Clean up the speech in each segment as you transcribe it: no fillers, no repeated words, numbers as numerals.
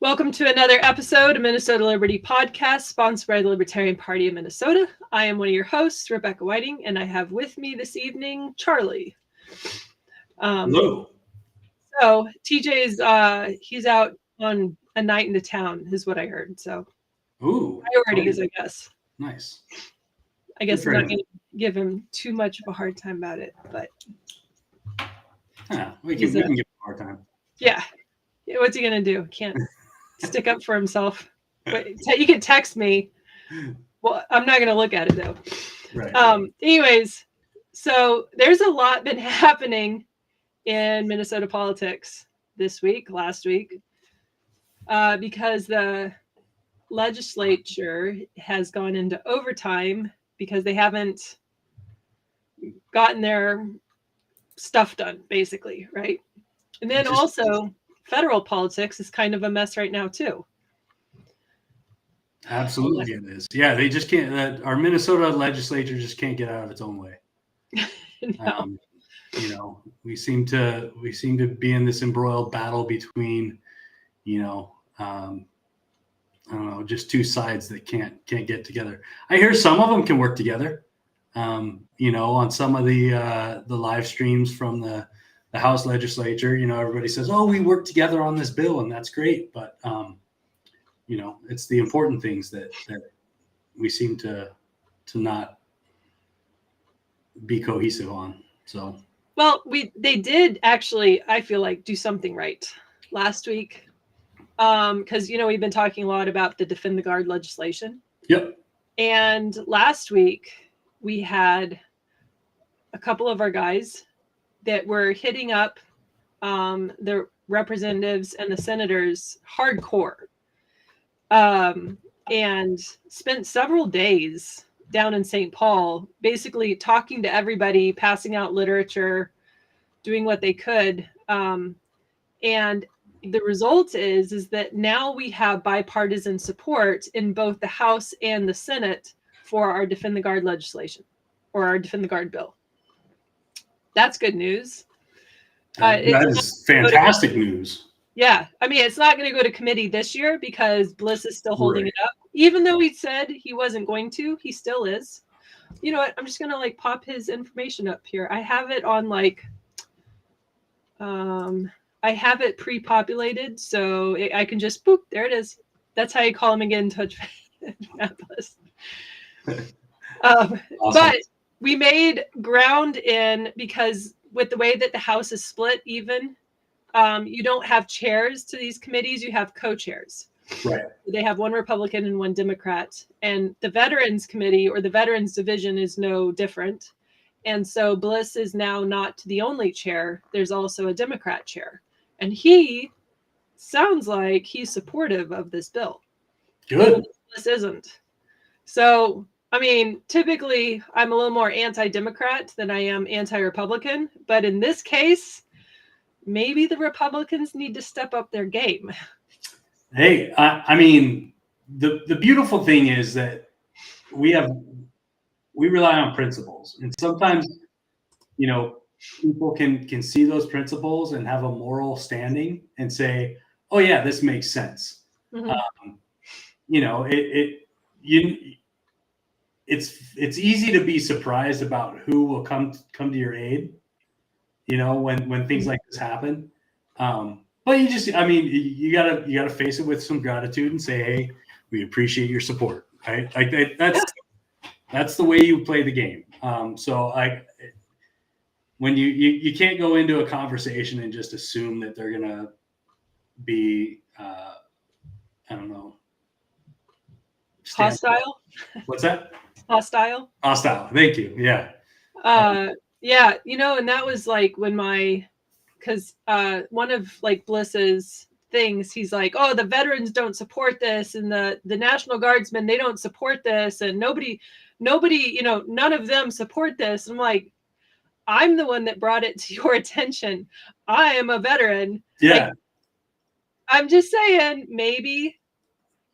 Welcome to another episode of Minnesota Liberty Podcast, sponsored by the Libertarian Party of Minnesota. I am one of your hosts, Rebecca Whiting, and I have with me this evening, Charlie. Hello. So TJ's he's out on a night in the town, is what I heard. So priorities, I guess. Nice. I guess I'm not going to give him too much of a hard time about it, but we can give him a hard time. Yeah. What's he going to do? Can't stick up for himself. But you can text me. Well, I'm not going to look at it though. Right. Anyways, so there's a lot been happening in Minnesota politics this week, last week, because the legislature has gone into overtime because they haven't gotten their stuff done, basically, right? And then also federal politics is kind of a mess right now too. Absolutely it is. Yeah, they just can't, our Minnesota legislature just can't get out of its own way. No. We seem to be in this embroiled battle between, I don't know, just two sides that can't get together. I hear some of them can work together. On some of the live streams from the House legislature, everybody says, "Oh, we work together on this bill," and that's great. But it's the important things that we seem to not be cohesive on. So, well, they did actually, I feel like, do something right last week. Because we've been talking a lot about the Defend the Guard legislation. Yep. And last week we had a couple of our guys that were hitting up the representatives and the senators hardcore, and spent several days down in St. Paul, basically talking to everybody, passing out literature, doing what they could. And the result is that now we have bipartisan support in both the House and the Senate for our Defend the Guard legislation, or our Defend the Guard bill. That's good news. That is fantastic news. Yeah. I mean, it's not going to go to committee this year because Bliss is still holding it up. Even though he said he wasn't going to, he still is. You know what? I'm just going to pop his information up here. I have it on I have it pre-populated, so I can just boop. There it is. That's how you call him and get in touch with Bliss. Awesome. But we made ground in, because with the way that the House is split, even you don't have chairs to these committees, you have co-chairs. Right. They have one Republican and one Democrat, and the Veterans Committee or the Veterans Division is no different. And so Bliss is now not the only chair. There's also a Democrat chair, and he sounds like he's supportive of this bill. Good. Bliss isn't. So, I mean, typically I'm a little more anti-Democrat than I am anti-Republican, but in this case, maybe the Republicans need to step up their game. Hey, I mean, the beautiful thing is that we rely on principles, and sometimes, people can see those principles and have a moral standing and say, "Oh yeah, this makes sense." Mm-hmm. It's easy to be surprised about who will come to your aid, when things like this happen. But you gotta face it with some gratitude and say, "Hey, we appreciate your support." Right? That's the way you play the game. When you can't go into a conversation and just assume that they're gonna be, I don't know, hostile. What's that? Hostile. Thank you. Yeah. Yeah. And that was when because one of Bliss's things, he's like, "Oh, the veterans don't support this, and the National Guardsmen, they don't support this, and nobody, none of them support this." I'm like, I'm the one that brought it to your attention. I am a veteran. Yeah. I'm just saying, maybe.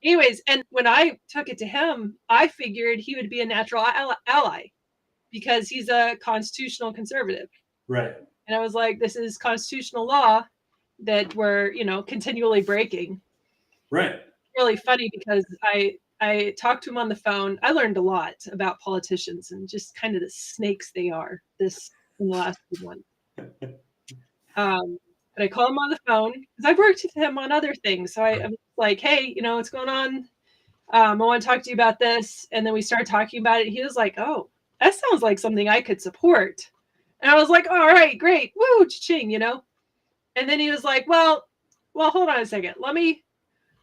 Anyways, and when I took it to him, I figured he would be a natural ally because he's a constitutional conservative. Right. And I was like, this is constitutional law that we're, continually breaking. Right. Really funny because I talked to him on the phone. I learned a lot about politicians and just kind of the snakes they are this in the last one. But I call him on the phone because I've worked with him on other things. So I'm like, hey, what's going on? I want to talk to you about this. And then we started talking about it. He was like, oh, that sounds like something I could support. And I was like, all right, great. Woo, cha-ching, And then he was like, well, hold on a second. Let me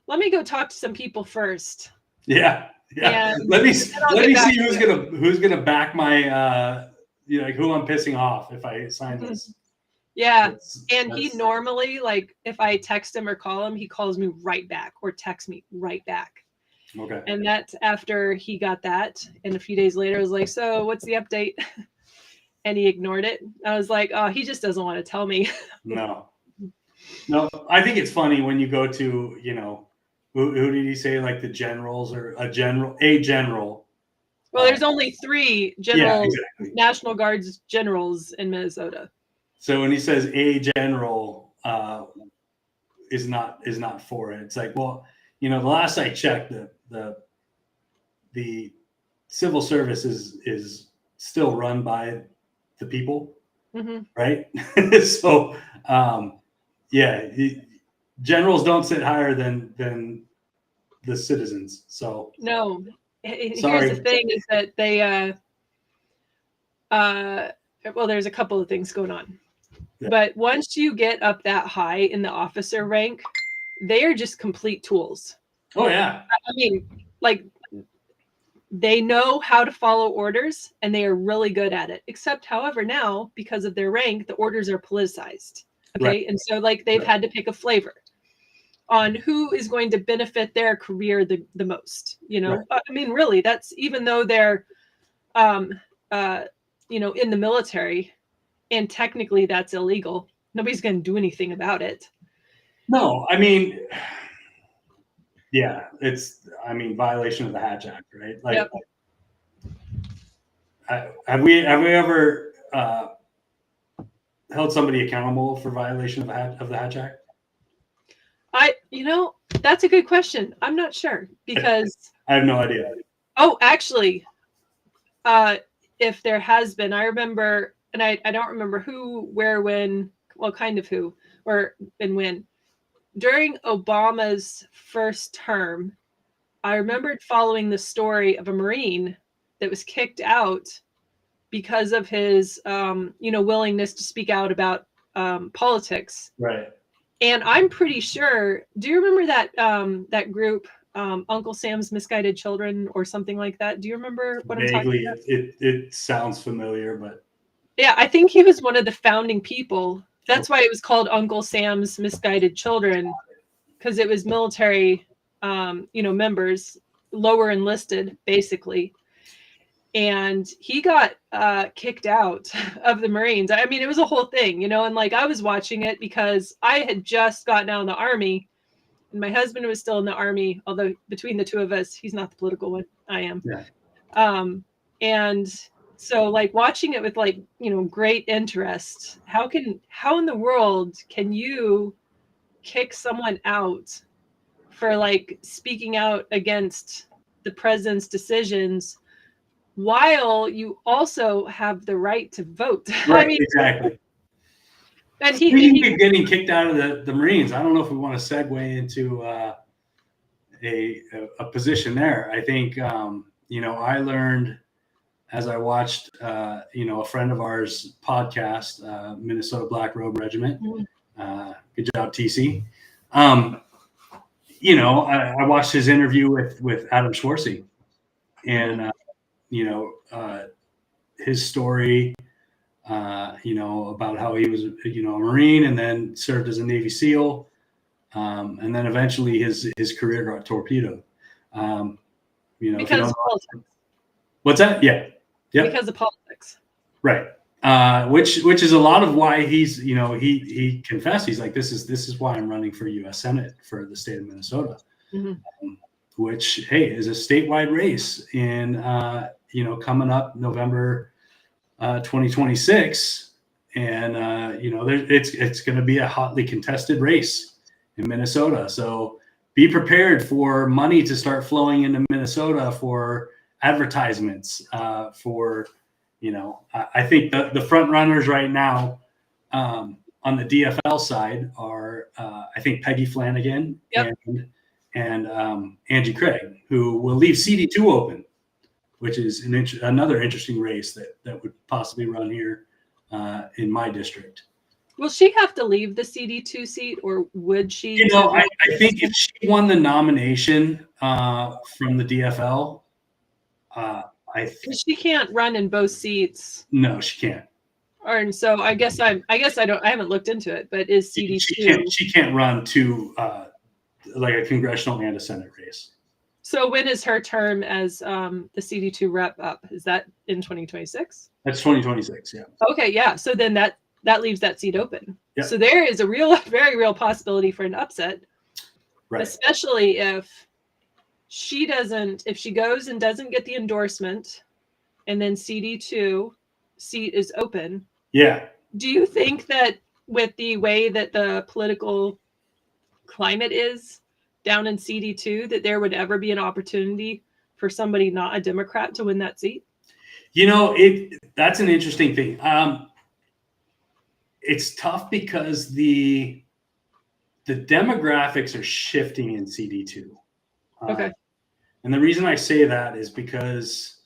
go talk to some people first. Yeah. And let me see who's gonna back my like who I'm pissing off if I sign this. Yeah. And he normally, like, if I text him or call him, he calls me right back or texts me right back. Okay. And that's after he got that. And a few days later, I was like, so what's the update? And he ignored it. I was like, oh, he just doesn't want to tell me. No, I think it's funny when you go to, who did he say, like the generals or a general? Well, there's only 3 National Guards generals in Minnesota. So when he says a general is not for it, it's like, well, the last I checked, the civil service is still run by the people, right? So generals don't sit higher than the citizens. So no, here's sorry. the thing is that they well, there's a couple of things going on. Yeah. But once you get up that high in the officer rank, they are just complete tools. Oh yeah. I mean, like, they know how to follow orders and they are really good at it. Except, however, now, because of their rank, the orders are politicized. Okay. Right. And so, like, they've had to pick a flavor on who is going to benefit their career the most. Right. I mean, really, that's even though they're, in the military, and technically that's illegal. Nobody's going to do anything about it. No, I mean, yeah, violation of the Hatch Act, right? Like, yep. Have we ever held somebody accountable for violation of the Hatch Act? That's a good question. I'm not sure because I have no idea. Oh, actually, if there has been, I remember, and I don't remember who, where, when, well, kind of who, or and when. During Obama's first term, I remembered following the story of a Marine that was kicked out because of his, willingness to speak out about politics. Right. And I'm pretty sure. Do you remember that group, Uncle Sam's Misguided Children, or something like that? Do you remember what I'm talking about? It sounds familiar, but yeah, I think he was one of the founding people. That's why it was called Uncle Sam's Misguided Children, because it was military, members, lower enlisted, basically. And he got kicked out of the Marines. I mean, it was a whole thing, and like I was watching it because I had just gotten out of the Army and my husband was still in the Army, although between the two of us, he's not the political one, I am. Yeah. And so like watching it with like, great interest, how in the world can you kick someone out for like speaking out against the president's decisions while you also have the right to vote? Right, exactly. And he's getting kicked out of the Marines. I don't know if we want to segue into a position there. I think, I learned as I watched, a friend of ours podcast, Minnesota Black Robe Regiment. Good job, TC. I watched his interview with Adam Schwarzy, and his story, about how he was, a Marine and then served as a Navy SEAL, and then eventually his career got torpedoed. Because of politics. What's that? Yeah. Yep. Because of politics. Right. Which is a lot of why he's, he confessed. He's like, this is why I'm running for U.S. Senate for the state of Minnesota, which, hey, is a statewide race in, coming up November 2026. And, it's going to be a hotly contested race in Minnesota. So, be prepared for money to start flowing into Minnesota for advertisements. For, you know, I think the front runners right now on the DFL side are, I think, Peggy Flanagan Yep. and Angie Craig, who will leave CD2 open, which is another interesting race that would possibly run here in my district. Will she have to leave the CD2 seat, or would she? You know, I think if she won the nomination from the DFL, she can't run in both seats. No, she can't. And so I guess I haven't looked into it, but is CD2? She can't run to like a congressional and a Senate race. So when is her term as the CD2 rep up? Is that in 2026? That's 2026. Yeah. Okay. Yeah. So then that leaves that seat open. Yep. So there is a very real possibility for an upset, Right. Especially if she goes and doesn't get the endorsement, and then CD2 seat is open. Yeah. Do you think that with the way that the political climate is down in CD2, that there would ever be an opportunity for somebody not a Democrat to win that seat? You know, that's an interesting thing. It's tough because the demographics are shifting in CD2. Okay. And the reason I say that is because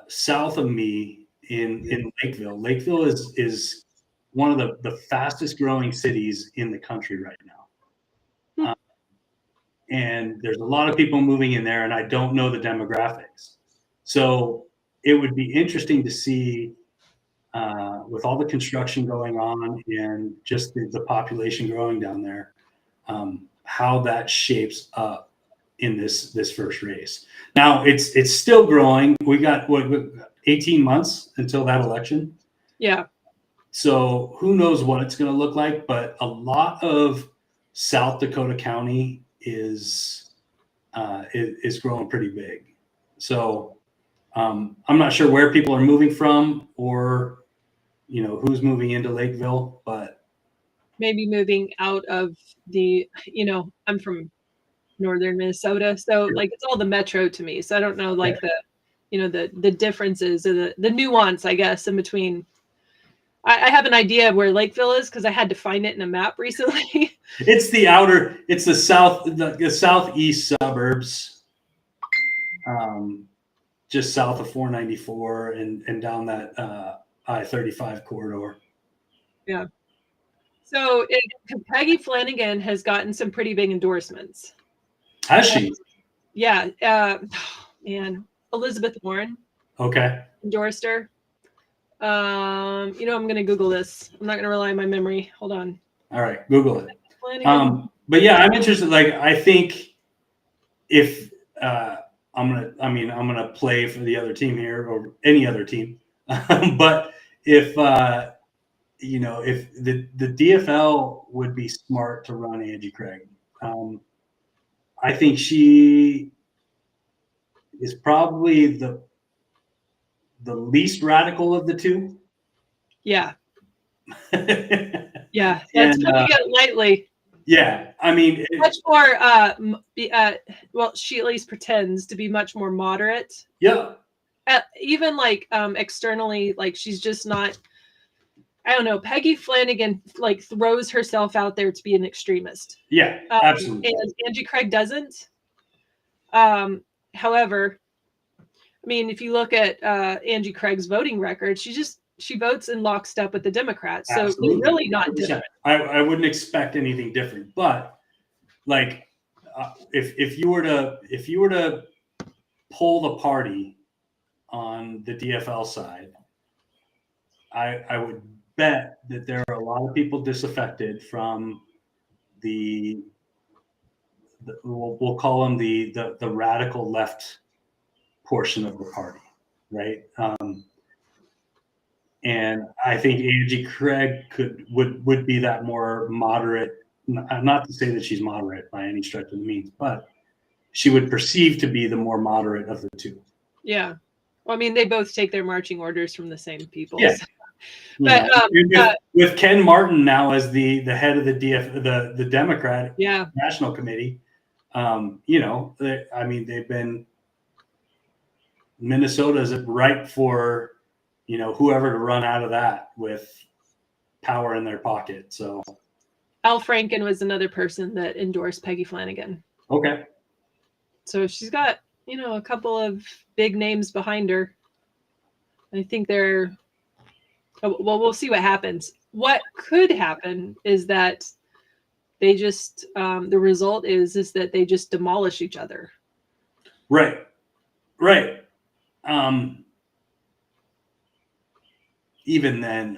south of me in Lakeville is one of the fastest growing cities in the country right now. And there's a lot of people moving in there, and I don't know the demographics. So it would be interesting to see with all the construction going on and just the population growing down there, how that shapes up in this first race. Now it's still growing. We got 18 months until that election. Yeah. So who knows what it's going to look like, but a lot of South Dakota County is growing pretty big. So I'm not sure where people are moving from, or you know who's moving into Lakeville, but maybe moving out of the, I'm from northern Minnesota, so like it's all the metro to me. So I don't know like the differences or the nuance, I guess, in between. I have an idea of where Lakeville is because I had to find it in a map recently. It's the southeast suburbs, just south of 494 and down that I-35 corridor. Yeah. So Peggy Flanagan has gotten some pretty big endorsements. Has she? Yeah. And Elizabeth Warren. Okay. Endorsed her. I'm going to Google this. I'm not going to rely on my memory. Hold on. All right. Google it. But yeah, I'm interested. Like, I think if I'm going to play for the other team here or any other team. But if the DFL would be smart to run Angie Craig, I think she is probably the least radical of the two. Yeah. Yeah. That's putting it lightly. Yeah. I mean, much more, well, she at least pretends to be much more moderate. Yeah. Even like externally, like she's just not, I don't know. Peggy Flanagan like throws herself out there to be an extremist. Yeah, absolutely. And Angie Craig doesn't. However, I mean, if you look at Angie Craig's voting record, she votes in lockstep with the Democrats. So it's really not different. I wouldn't expect anything different, but like if you were to pull the party on the DFL side, I would bet that there are a lot of people disaffected from we'll call them the radical left portion of the party, right? And I think Angie Craig would be that more moderate. Not to say that she's moderate by any stretch of the means, but she would perceive to be the more moderate of the two. Yeah. Well, I mean, they both take their marching orders from the same people. Yeah. But with Ken Martin now as the head of the Democrat yeah, National Committee, they've been Minnesota's ripe for whoever to run out of that with power in their pocket. So Al Franken was another person that endorsed Peggy Flanagan. Okay. So she's got a couple of big names behind her. I think we'll see what happens. What could happen is that they just the result is that they just demolish each other. Right. Even then,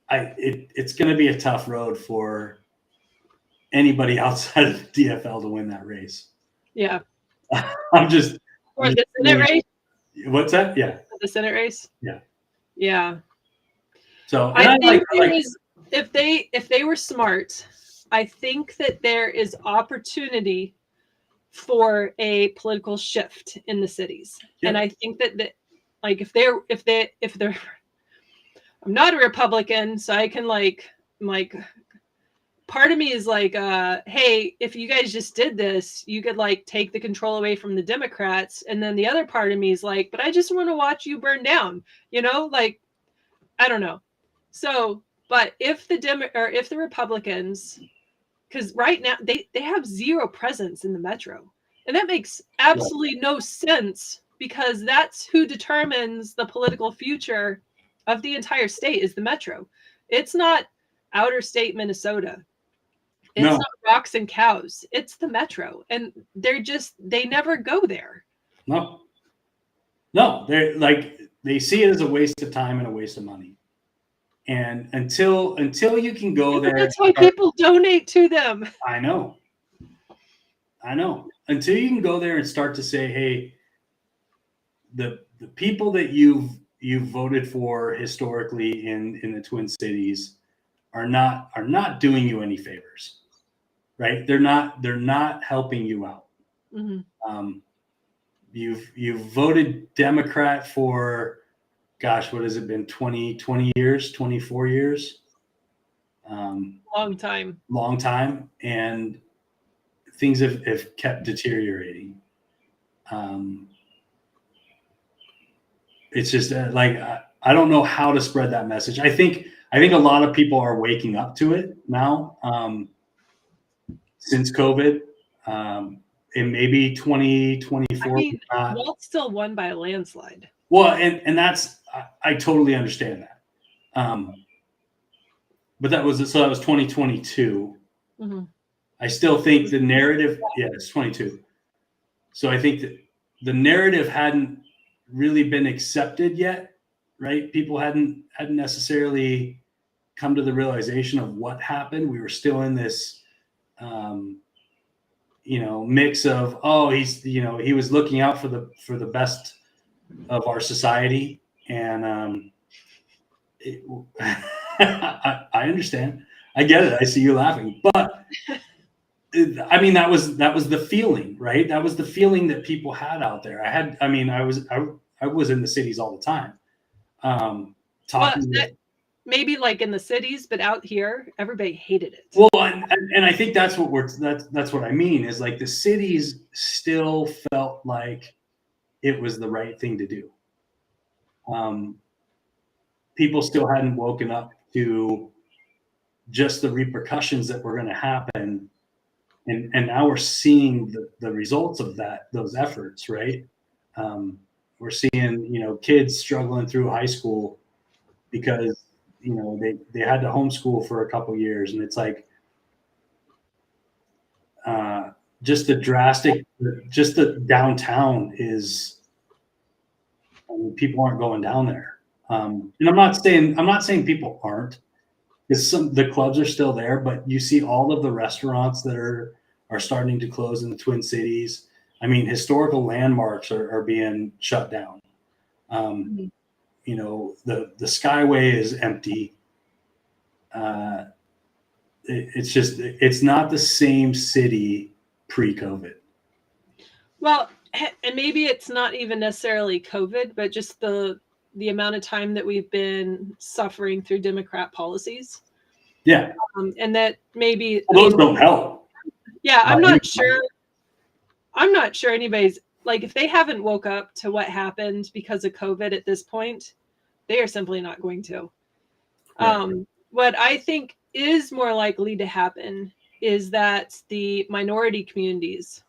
it's going to be a tough road for anybody outside of the DFL to win that race. Yeah. I'm just. Or the Senate race. What's that? Yeah. The Senate race. Yeah. Yeah. So I think if they were smart, I think that there is opportunity for a political shift in the cities. Yeah. And I think that if they're I'm not a Republican, so I can part of me is hey, if you guys just did this, you could take the control away from the Democrats. And then the other part of me is but I just want to watch you burn down, I don't know. So, but if the Republicans, because right now they have zero presence in the metro, and that makes absolutely no sense, because that's who determines the political future of the entire state is the metro. It's not outer state Minnesota. It's not rocks and cows. It's the metro, and they never go there. No, they're they see it as a waste of time and a waste of money. And until you can go there, that's why people donate to them. I know. Until you can go there and start to say, hey, the people that you've voted for historically in the Twin Cities are not doing you any favors, right? They're not helping you out. Mm-hmm. You've voted Democrat for, gosh, what has it been? 20 years, 24 years? Long time. And things have kept deteriorating. It's just I don't know how to spread that message. I think a lot of people are waking up to it now, since COVID. And maybe 2024. Walt still won by a landslide. Well, and that's, I totally understand that. But that was 2022. Mm-hmm. I still think the narrative, it's 22. So I think that the narrative hadn't really been accepted yet, right? People hadn't necessarily come to the realization of what happened. We were still in this, mix of, he was looking out for the best of our society. And I understand. I get it. I see you laughing, but I mean, that was the feeling, right? That was the feeling that people had out there. I was in the cities all the time. Maybe in the cities, but out here, everybody hated it. Well, and I think that's what I mean is the cities still felt like it was the right thing to do. People still hadn't woken up to just the repercussions that were going to happen. And now we're seeing the results of those efforts, right? We're seeing, kids struggling through high school because, they had to homeschool for a couple years. And it's just the downtown is, people aren't going down there. And I'm not saying people aren't, because the clubs are still there, but you see all of the restaurants that are starting to close in the Twin Cities. I mean, historical landmarks are being shut down. The Skyway is empty. It's not the same city pre-COVID. Well, and maybe it's not even necessarily COVID, but just the the amount of time that we've been suffering through Democrat policies. Yeah. And that maybe Those don't help. Yeah, I'm not sure anybody's like, if they haven't woke up to what happened because of COVID at this point, they are simply not going to. Right. What I think is more likely to happen is that the minority communities,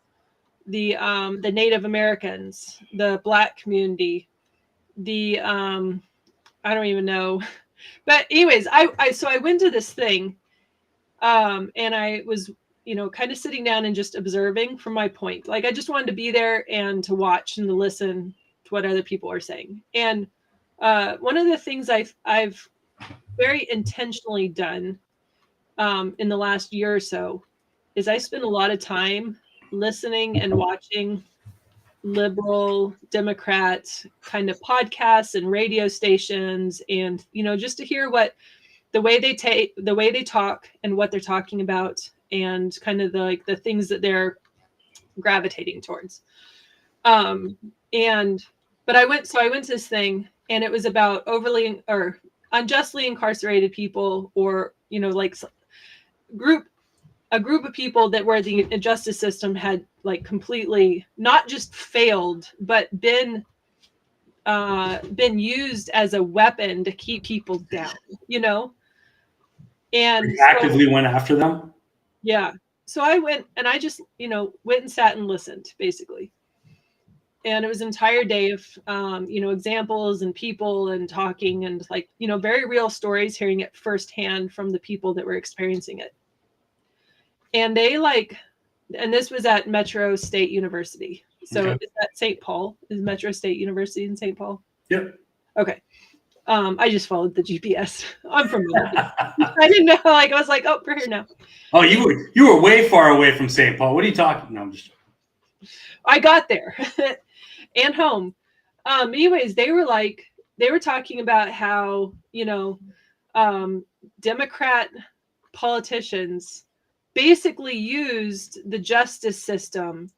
the Native Americans, the Black community, the I don't even know, but anyways, I went to this thing, and I was, kind of sitting down and just observing from my point. Like, I just wanted to be there and to watch and to listen to what other people are saying. And one of the things I've very intentionally done in the last year or so is I spend a lot of time listening and watching liberal Democrat kind of podcasts and radio stations, and just to hear what the way they talk and what they're talking about, and kind of the things that they're gravitating towards. But I went to this thing, and it was about overly or unjustly incarcerated people, or like a group of people that where the justice system had like completely not just failed, but been used as a weapon to keep people down, and you actively went after them. Yeah. So I went and I just, went and sat and listened, basically. And it was an entire day of, examples and people and talking and like, very real stories, hearing it firsthand from the people that were experiencing it. And and this was at Metro State University. So okay. Is that St. Paul? Is Metro State University in St. Paul? Yep. Okay. I just followed the GPS. I'm from I didn't know. I was like, oh, we're here now. Oh, you were way far away from St. Paul. What are you talking? No, I'm just. I got there and home. Anyways, they were talking about how Democrat politicians basically used the justice system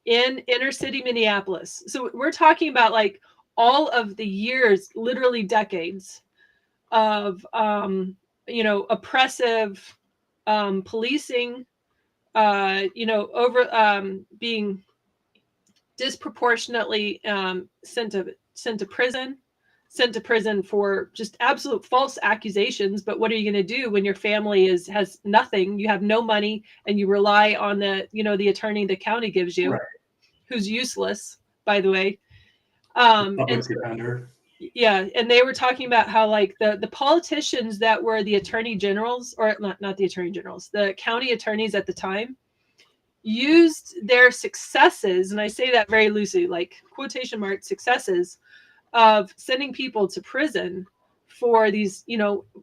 in inner city Minneapolis. So we're talking about like all of the years, literally decades of, oppressive policing, being disproportionately sent to prison for just absolute false accusations. But what are you going to do when your family has nothing? You have no money, and you rely on the attorney the county gives you, right, who's useless, by the way. Public defender. Yeah, and they were talking about how like the politicians that were the attorney generals, or not the attorney generals, the county attorneys at the time, used their successes, and I say that very loosely, like quotation mark successes, of sending people to prison for these,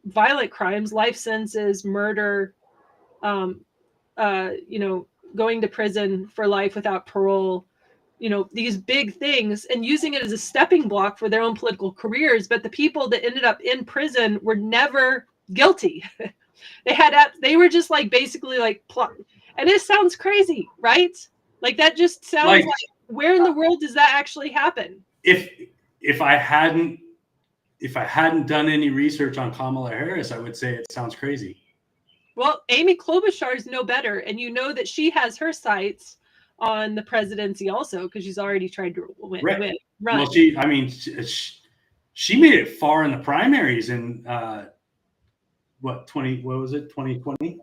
violent crimes, life sentences, murder, going to prison for life without parole, these big things, and using it as a stepping block for their own political careers. But the people that ended up in prison were never guilty. They were just like basically like and it sounds crazy, right? Like that just sounds like where in the world does that actually happen? If I hadn't done any research on Kamala Harris, I would say it sounds crazy. Well, Amy Klobuchar is no better, and that she has her sights on the presidency also, because she's already tried to run. Well, she made it far in the primaries in 2020?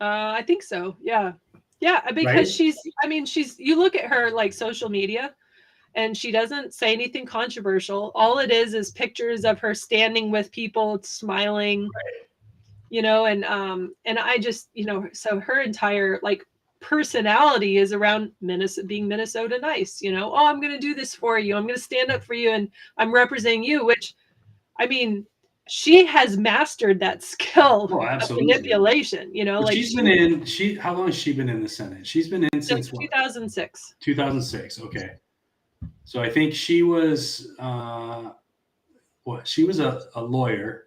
I think so. Yeah, because right? she's you look at her like social media, and she doesn't say anything controversial. All it is pictures of her standing with people, smiling, right. And I just, so her entire like personality is around being Minnesota nice, oh, I'm going to do this for you. I'm going to stand up for you, and I'm representing you, which, she has mastered that skill of manipulation, like how long has she been in the Senate? She's been in since 2006. 2006. Okay. So I think she was, she was a lawyer.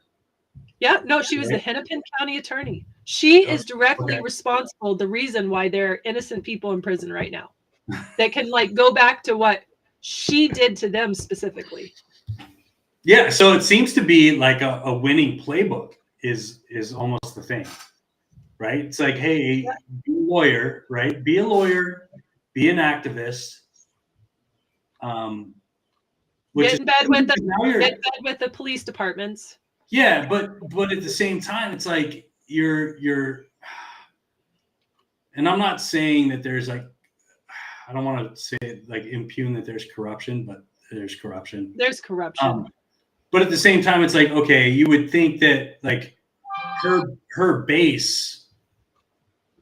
Yeah, no, she was the Hennepin County attorney. She is directly responsible, the reason why there are innocent people in prison right now that can like go back to what she did to them specifically. Yeah, so it seems to be like a winning playbook is almost the thing, right? It's like, hey, be a lawyer, right? Be a lawyer, be an activist. Which Get is in bed with the now get you're in bed with the police departments. yeah, but at the same time, it's like you're, and I'm not saying that there's like, I don't want to say like impugn that there's corruption, but there's corruption. There's corruption. But at the same time, it's like, okay, you would think that like her base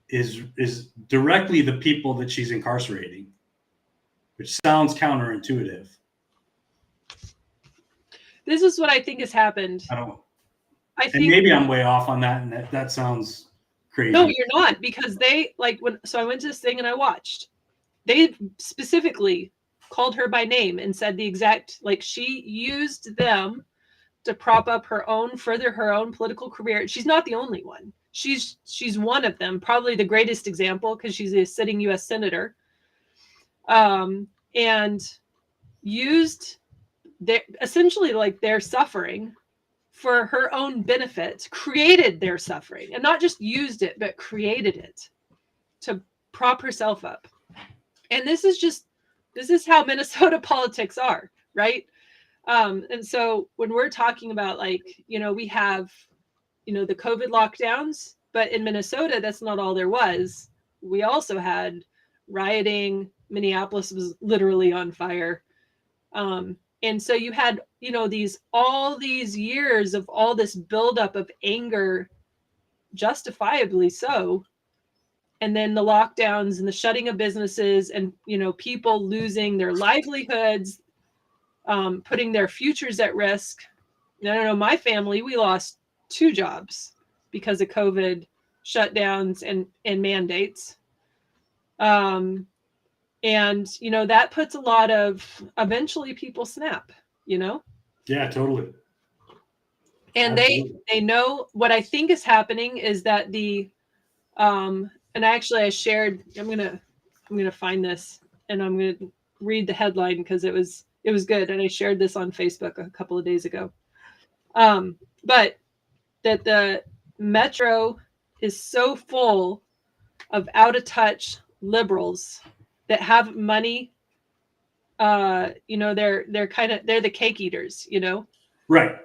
is directly the people that she's incarcerating, which sounds counterintuitive. This is what I think has happened. I think, and maybe I'm way off on that, and that sounds crazy. No, you're not, because they like so I went to this thing and I watched. They specifically called her by name and said the exact, like, she used them to prop up further her own political career. She's not the only one. She's one of them, probably the greatest example, because she's a sitting U.S. senator, and used essentially like their suffering for her own benefit, created their suffering, and not just used it, but created it to prop herself up. And this is how Minnesota politics are, right? And so when we're talking about, like, we have, the COVID lockdowns, but in Minnesota, that's not all there was. We also had rioting. Minneapolis was literally on fire. And so you had, all these years of all this buildup of anger, justifiably so. And then the lockdowns and the shutting of businesses and, people losing their livelihoods, putting their futures at risk. I don't know, my family, we lost 2 jobs because of COVID shutdowns and mandates. And, that puts a lot of, eventually people snap, Yeah, totally. And Absolutely. they know what I think is happening is that and actually I shared, I'm going to find this and I'm going to read the headline because it was good. And I shared this on Facebook a couple of days ago. But that the metro is so full of out of touch liberals that have money. They're the cake eaters, Right.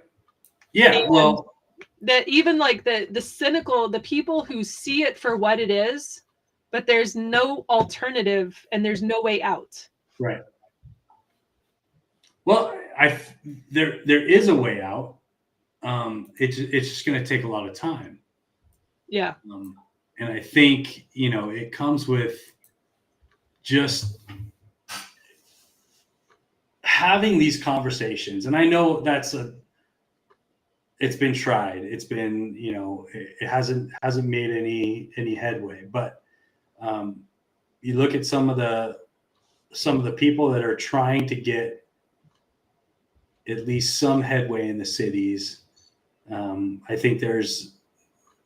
Yeah. And well, that even like the cynical, the people who see it for what it is, but there's no alternative and there's no way out. Right. Well, there is a way out. It's just going to take a lot of time. Yeah. And I think, it comes with just having these conversations. And I know it's been tried. It's been, it hasn't made any headway, but you look at some of the people that are trying to get at least some headway in the cities. I think the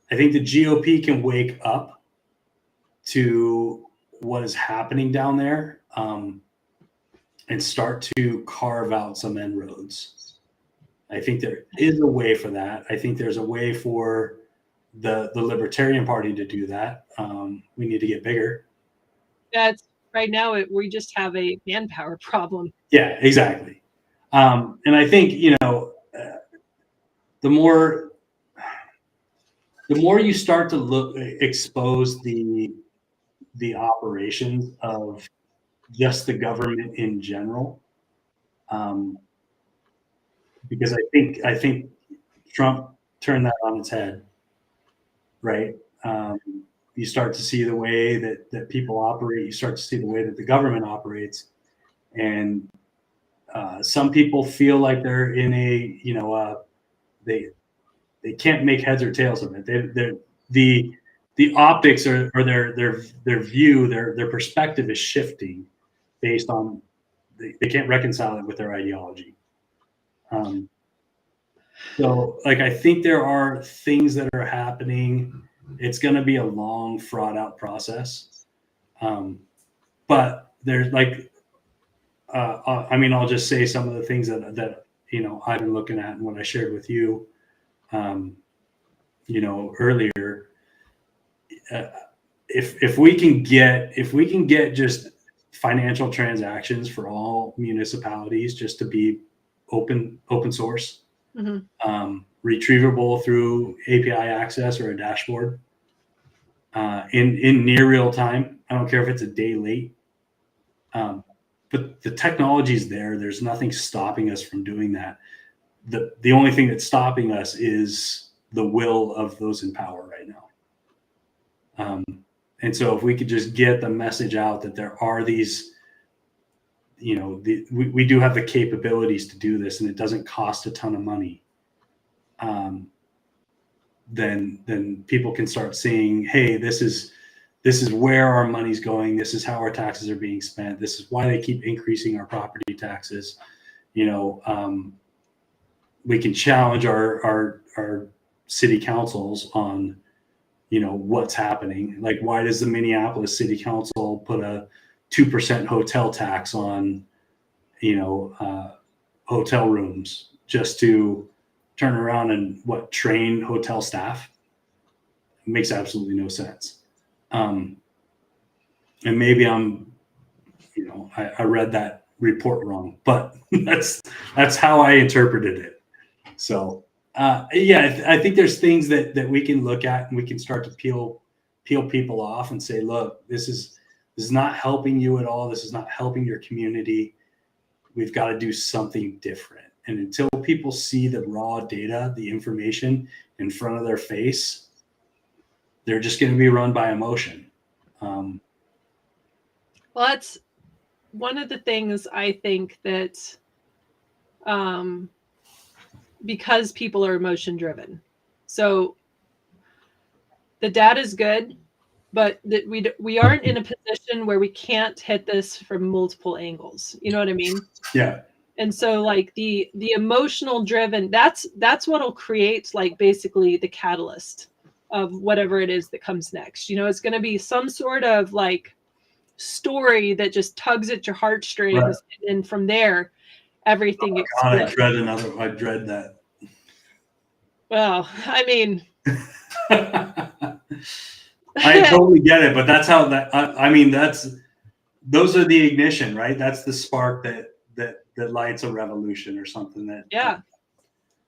GOP can wake up to what is happening down there, and start to carve out some inroads. I think there is a way for that. I think there's a way for the Libertarian Party to do that. We need to get bigger. That's right now. We just have a manpower problem. Yeah, exactly. And I think, the more you start to expose the operations of just the government in general, because I think Trump turned that on its head, right? You start to see the way that people operate. You start to see the way that the government operates, and some people feel like they're in they can't make heads or tails of it. The optics or their view, their perspective is shifting based on they can't reconcile it with their ideology. So, like, I think there are things that are happening. It's going to be a long, fraud out process. But there's like, I'll just say some of the things that I've been looking at and what I shared with you, earlier. If we can get just financial transactions for all municipalities just to be open source, retrievable through API access or a dashboard, in near real time. I don't care if it's a day late, but the technology is there. There's nothing stopping us from doing that. The only thing that's stopping us is the will of those in power right now. And so if we could just get the message out that there are these, we do have the capabilities to do this, and it doesn't cost a ton of money, then people can start seeing, hey, this is where our money's going. This is how our taxes are being spent. This is why they keep increasing our property taxes. We can challenge our city councils on, what's happening. Like, why does the Minneapolis City Council put a 2% hotel tax on, hotel rooms just to turn around and train hotel staff? It makes absolutely no sense. And maybe I read that report wrong, but that's how I interpreted it. So I think there's things that we can look at, and we can start to peel people off and say, look, this is not helping you at all. This is not helping your community. We've got to do something different. And until people see the raw data, the information in front of their face, they're just going to be run by emotion. Well, that's one of the things I think that, because people are emotion driven. So the data is good, but that we aren't in a position where we can't hit this from multiple angles. You know what I mean? Yeah. And so like the emotional driven, that's what'll create like basically the catalyst of whatever it is that comes next. It's going to be some sort of like story that just tugs at your heartstrings, right. And from there, everything explodes. I dread that. Well, I mean, I totally get it, but that's how those are the ignition, right? That's the spark that lights a revolution or something that. Yeah.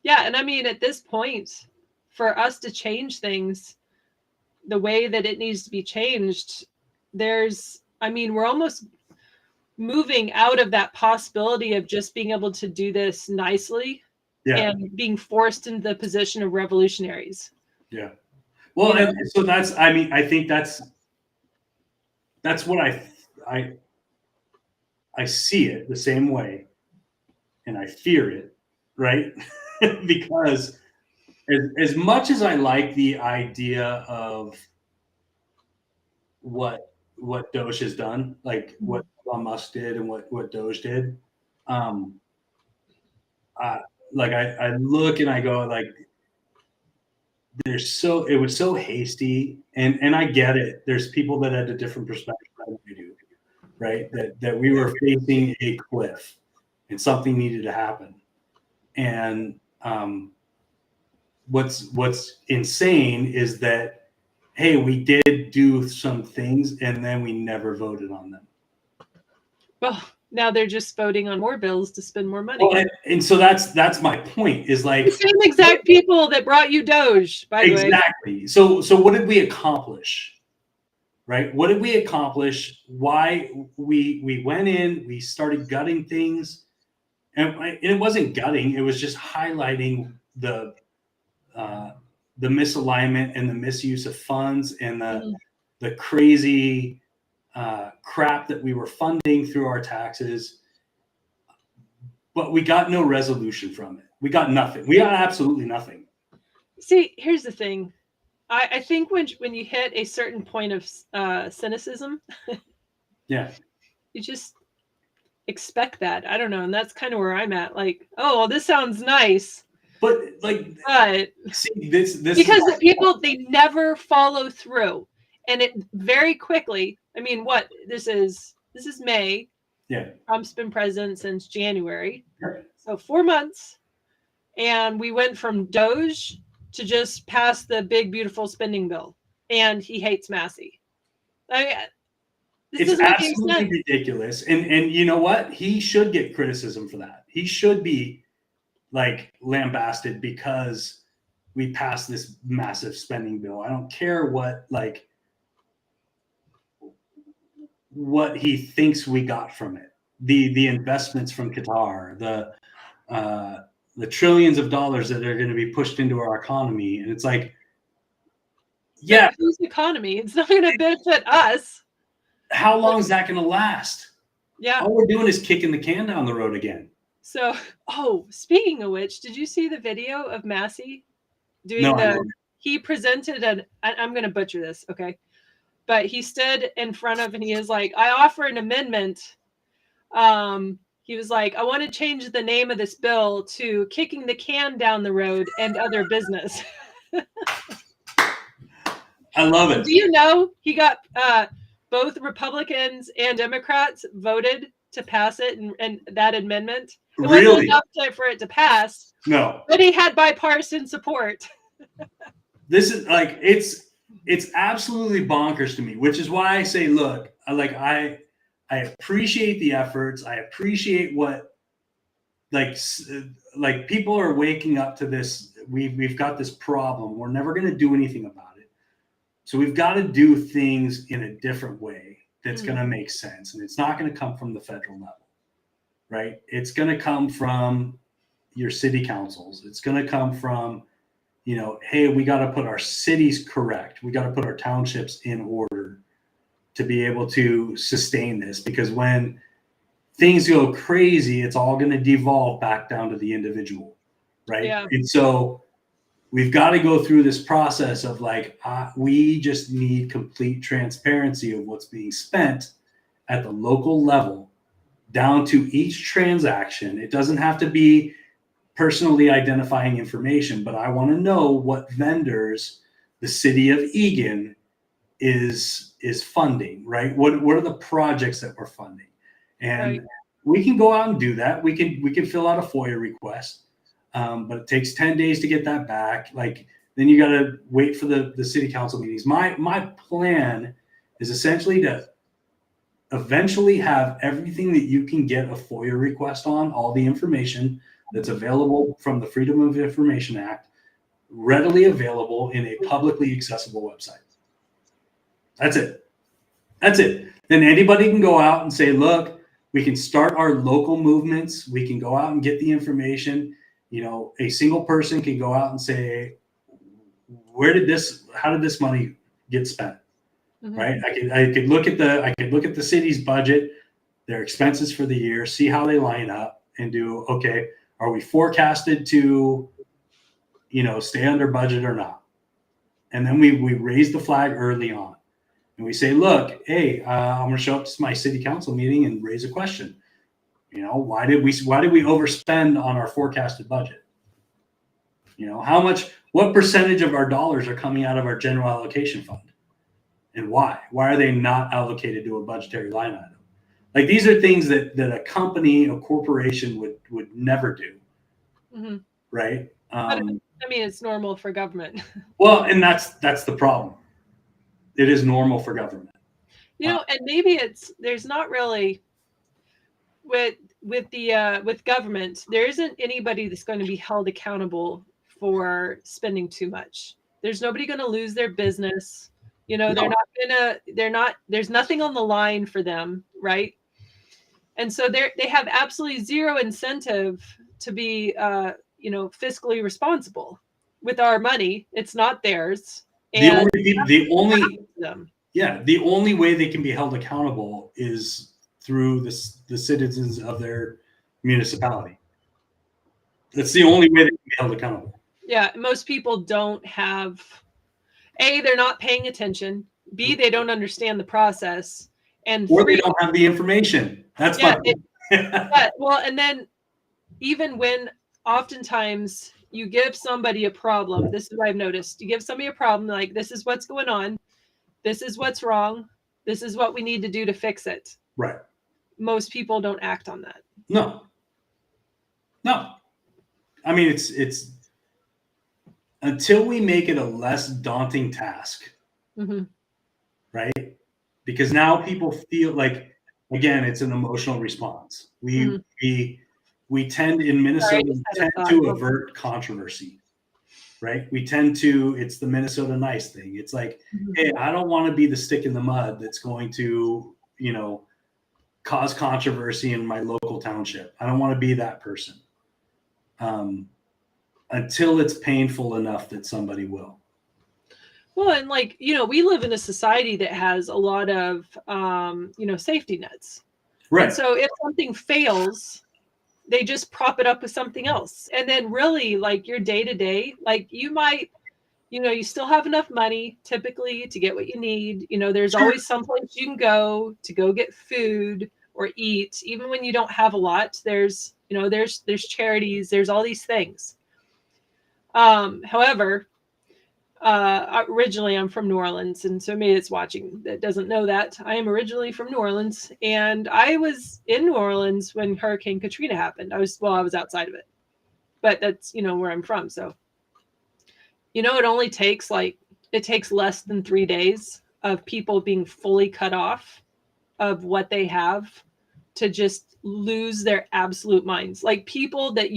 And I mean, at this point, for us to change things the way that it needs to be changed, we're almost moving out of that possibility of just being able to do this nicely. Yeah. And being forced into the position of revolutionaries. Yeah. Well, and so I think that's what I see it the same way, and I fear it, right? Because as much as I like the idea of what Doge has done, like what Elon Musk did and what Doge did, I look and I go like, it was so hasty, and I get it. There's people that had a different perspective than we do, right? That we were facing a cliff and something needed to happen. And what's insane is that, hey, we did do some things and then we never voted on them. Well, now they're just voting on more bills to spend more money. Well, and so that's my point, is like the same exact people that brought you Doge, by the way. Exactly. So what did we accomplish? Right? What did we accomplish? Why we went in, we started gutting things, and it wasn't gutting, it was just highlighting the misalignment and the misuse of funds and the crazy crap that we were funding through our taxes, but we got no resolution from it. We got nothing. We got absolutely nothing. See, here's the thing. I think when you hit a certain point of cynicism, yeah, you just expect that. I don't know, and that's kind of where I'm at. Like, oh, well, this sounds nice, but see, this because the people, they never follow through, and it very quickly. I mean, this is May. Yeah, Trump's been president since January. Right. So 4 months, and we went from Doge to just pass the big, beautiful spending bill. And he hates Massey. This It's doesn't make any absolutely sense. ridiculous. And you know what? He should get criticism for that. He should be like lambasted because we passed this massive spending bill. I don't care what he thinks we got from it. The investments from Qatar, the trillions of dollars that are going to be pushed into our economy. And it's like, yeah, But whose economy? It's not going to benefit us. how long is that going to last? Yeah. All we're doing is kicking the can down the road again. So, speaking of which, did you see the video of Massey doing No, he presented I'm going to butcher this, okay? But he stood in front of, and he is like, I offer an amendment. He was like, I want to change the name of this bill to kicking the can down the road and other business. I love it. Do you know he got both Republicans and Democrats voted to pass it and that amendment? It Really? wasn't enough for it to pass. No. But he had bipartisan support. This is like it's absolutely bonkers to me, which is why I say, look, I appreciate the efforts. I appreciate what like people are waking up to this. We've got this problem. We're never going to do anything about it. So we've got to do things in a different way that's going to make sense. And it's not going to come from the federal level, right? It's going to come from your city councils. It's going to come from, hey, we got to put our cities correct. We got to put our townships in order to be able to sustain this, because when things go crazy, it's all going to devolve back down to the individual, right? Yeah. And so we've got to go through this process of we just need complete transparency of what's being spent at the local level down to each transaction. It doesn't have to be personally identifying information, but I want to know what vendors the city of Eagan is funding, right? What are the projects that we're funding? And we can go out and do that. We can fill out a FOIA request, but it takes 10 days to get that back. Then you got to wait for the city council meetings. My plan is essentially to eventually have everything that you can get a FOIA request on, all the information that's available from the Freedom of Information Act, readily available in a publicly accessible website. That's it. Then anybody can go out and say, look, we can start our local movements. We can go out and get the information. A single person can go out and say, how did this money get spent? Mm-hmm. Right? I could look at the city's budget, their expenses for the year, see how they line up, and do, okay, are we forecasted to, stay under budget or not? And then we raise the flag early on. And we say, look, hey, I'm going to show up to my city council meeting and raise a question. Why did we overspend on our forecasted budget? What percentage of our dollars are coming out of our general allocation fund? And why? Why are they not allocated to a budgetary line item? These are things that a company, a corporation would never do. Mm-hmm. Right? It's normal for government. Well, and that's the problem. It is normal for government. And maybe there's not really with government, there isn't anybody that's going to be held accountable for spending too much. There's nobody going to lose their business. No. There's nothing on the line for them, right? And so they have absolutely zero incentive to be fiscally responsible with our money. It's not theirs. And the only way they can be held accountable is through the citizens of their municipality. That's the only way they can be held accountable. Yeah, most people don't have, A, they're not paying attention. B, they don't understand the process. Or they don't have the information. That's and then even when oftentimes you give somebody a problem, this is what I've noticed. You give somebody a problem, like, this is what's going on. This is what's wrong. This is what we need to do to fix it. Right. Most people don't act on that. No. No, I mean, it's until we make it a less daunting task, right? Because now people feel like, again, it's an emotional response. We tend in Minnesota to avert controversy, right? We tend to, it's the Minnesota nice thing. It's like, hey, I don't want to be the stick in the mud that's going to, cause controversy in my local township. I don't want to be that person. Until it's painful enough that somebody will. Well, and we live in a society that has a lot of, safety nets. Right. And so if something fails, they just prop it up with something else. And then really your day to day, you might, you still have enough money typically to get what you need. There's always someplace you can go to go get food or eat. Even when you don't have a lot, there's charities, there's all these things. However, originally I'm from New Orleans, and so maybe it's watching that doesn't know that I am originally from New Orleans, and I was in New Orleans when Hurricane Katrina happened. I was outside of it, but that's where I'm from. So it only takes less than 3 days of people being fully cut off of what they have to just lose their absolute minds. Like people that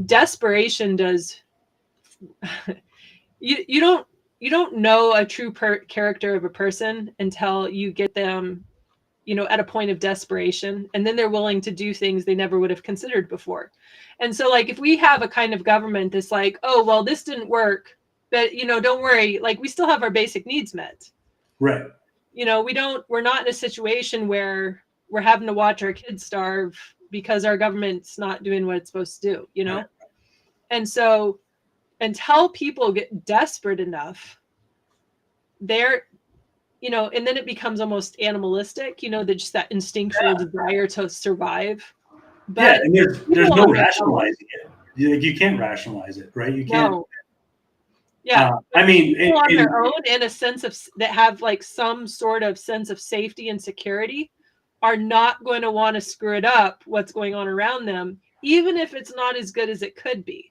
desperation does. You don't know a true character of a person until you get them, at a point of desperation, and then they're willing to do things they never would have considered before. And so if we have a kind of government that's like, oh, well, this didn't work, but don't worry, we still have our basic needs met. Right. We're not in a situation where we're having to watch our kids starve because our government's not doing what it's supposed to do, Right. And so until people get desperate enough, and then it becomes almost animalistic, just that instinctual desire to survive. But and there's no rationalizing it. You can't rationalize it, right? You can't. No. Yeah. I mean, people on their own, in a sense of that have some sort of sense of safety and security, are not going to want to screw it up what's going on around them, even if it's not as good as it could be.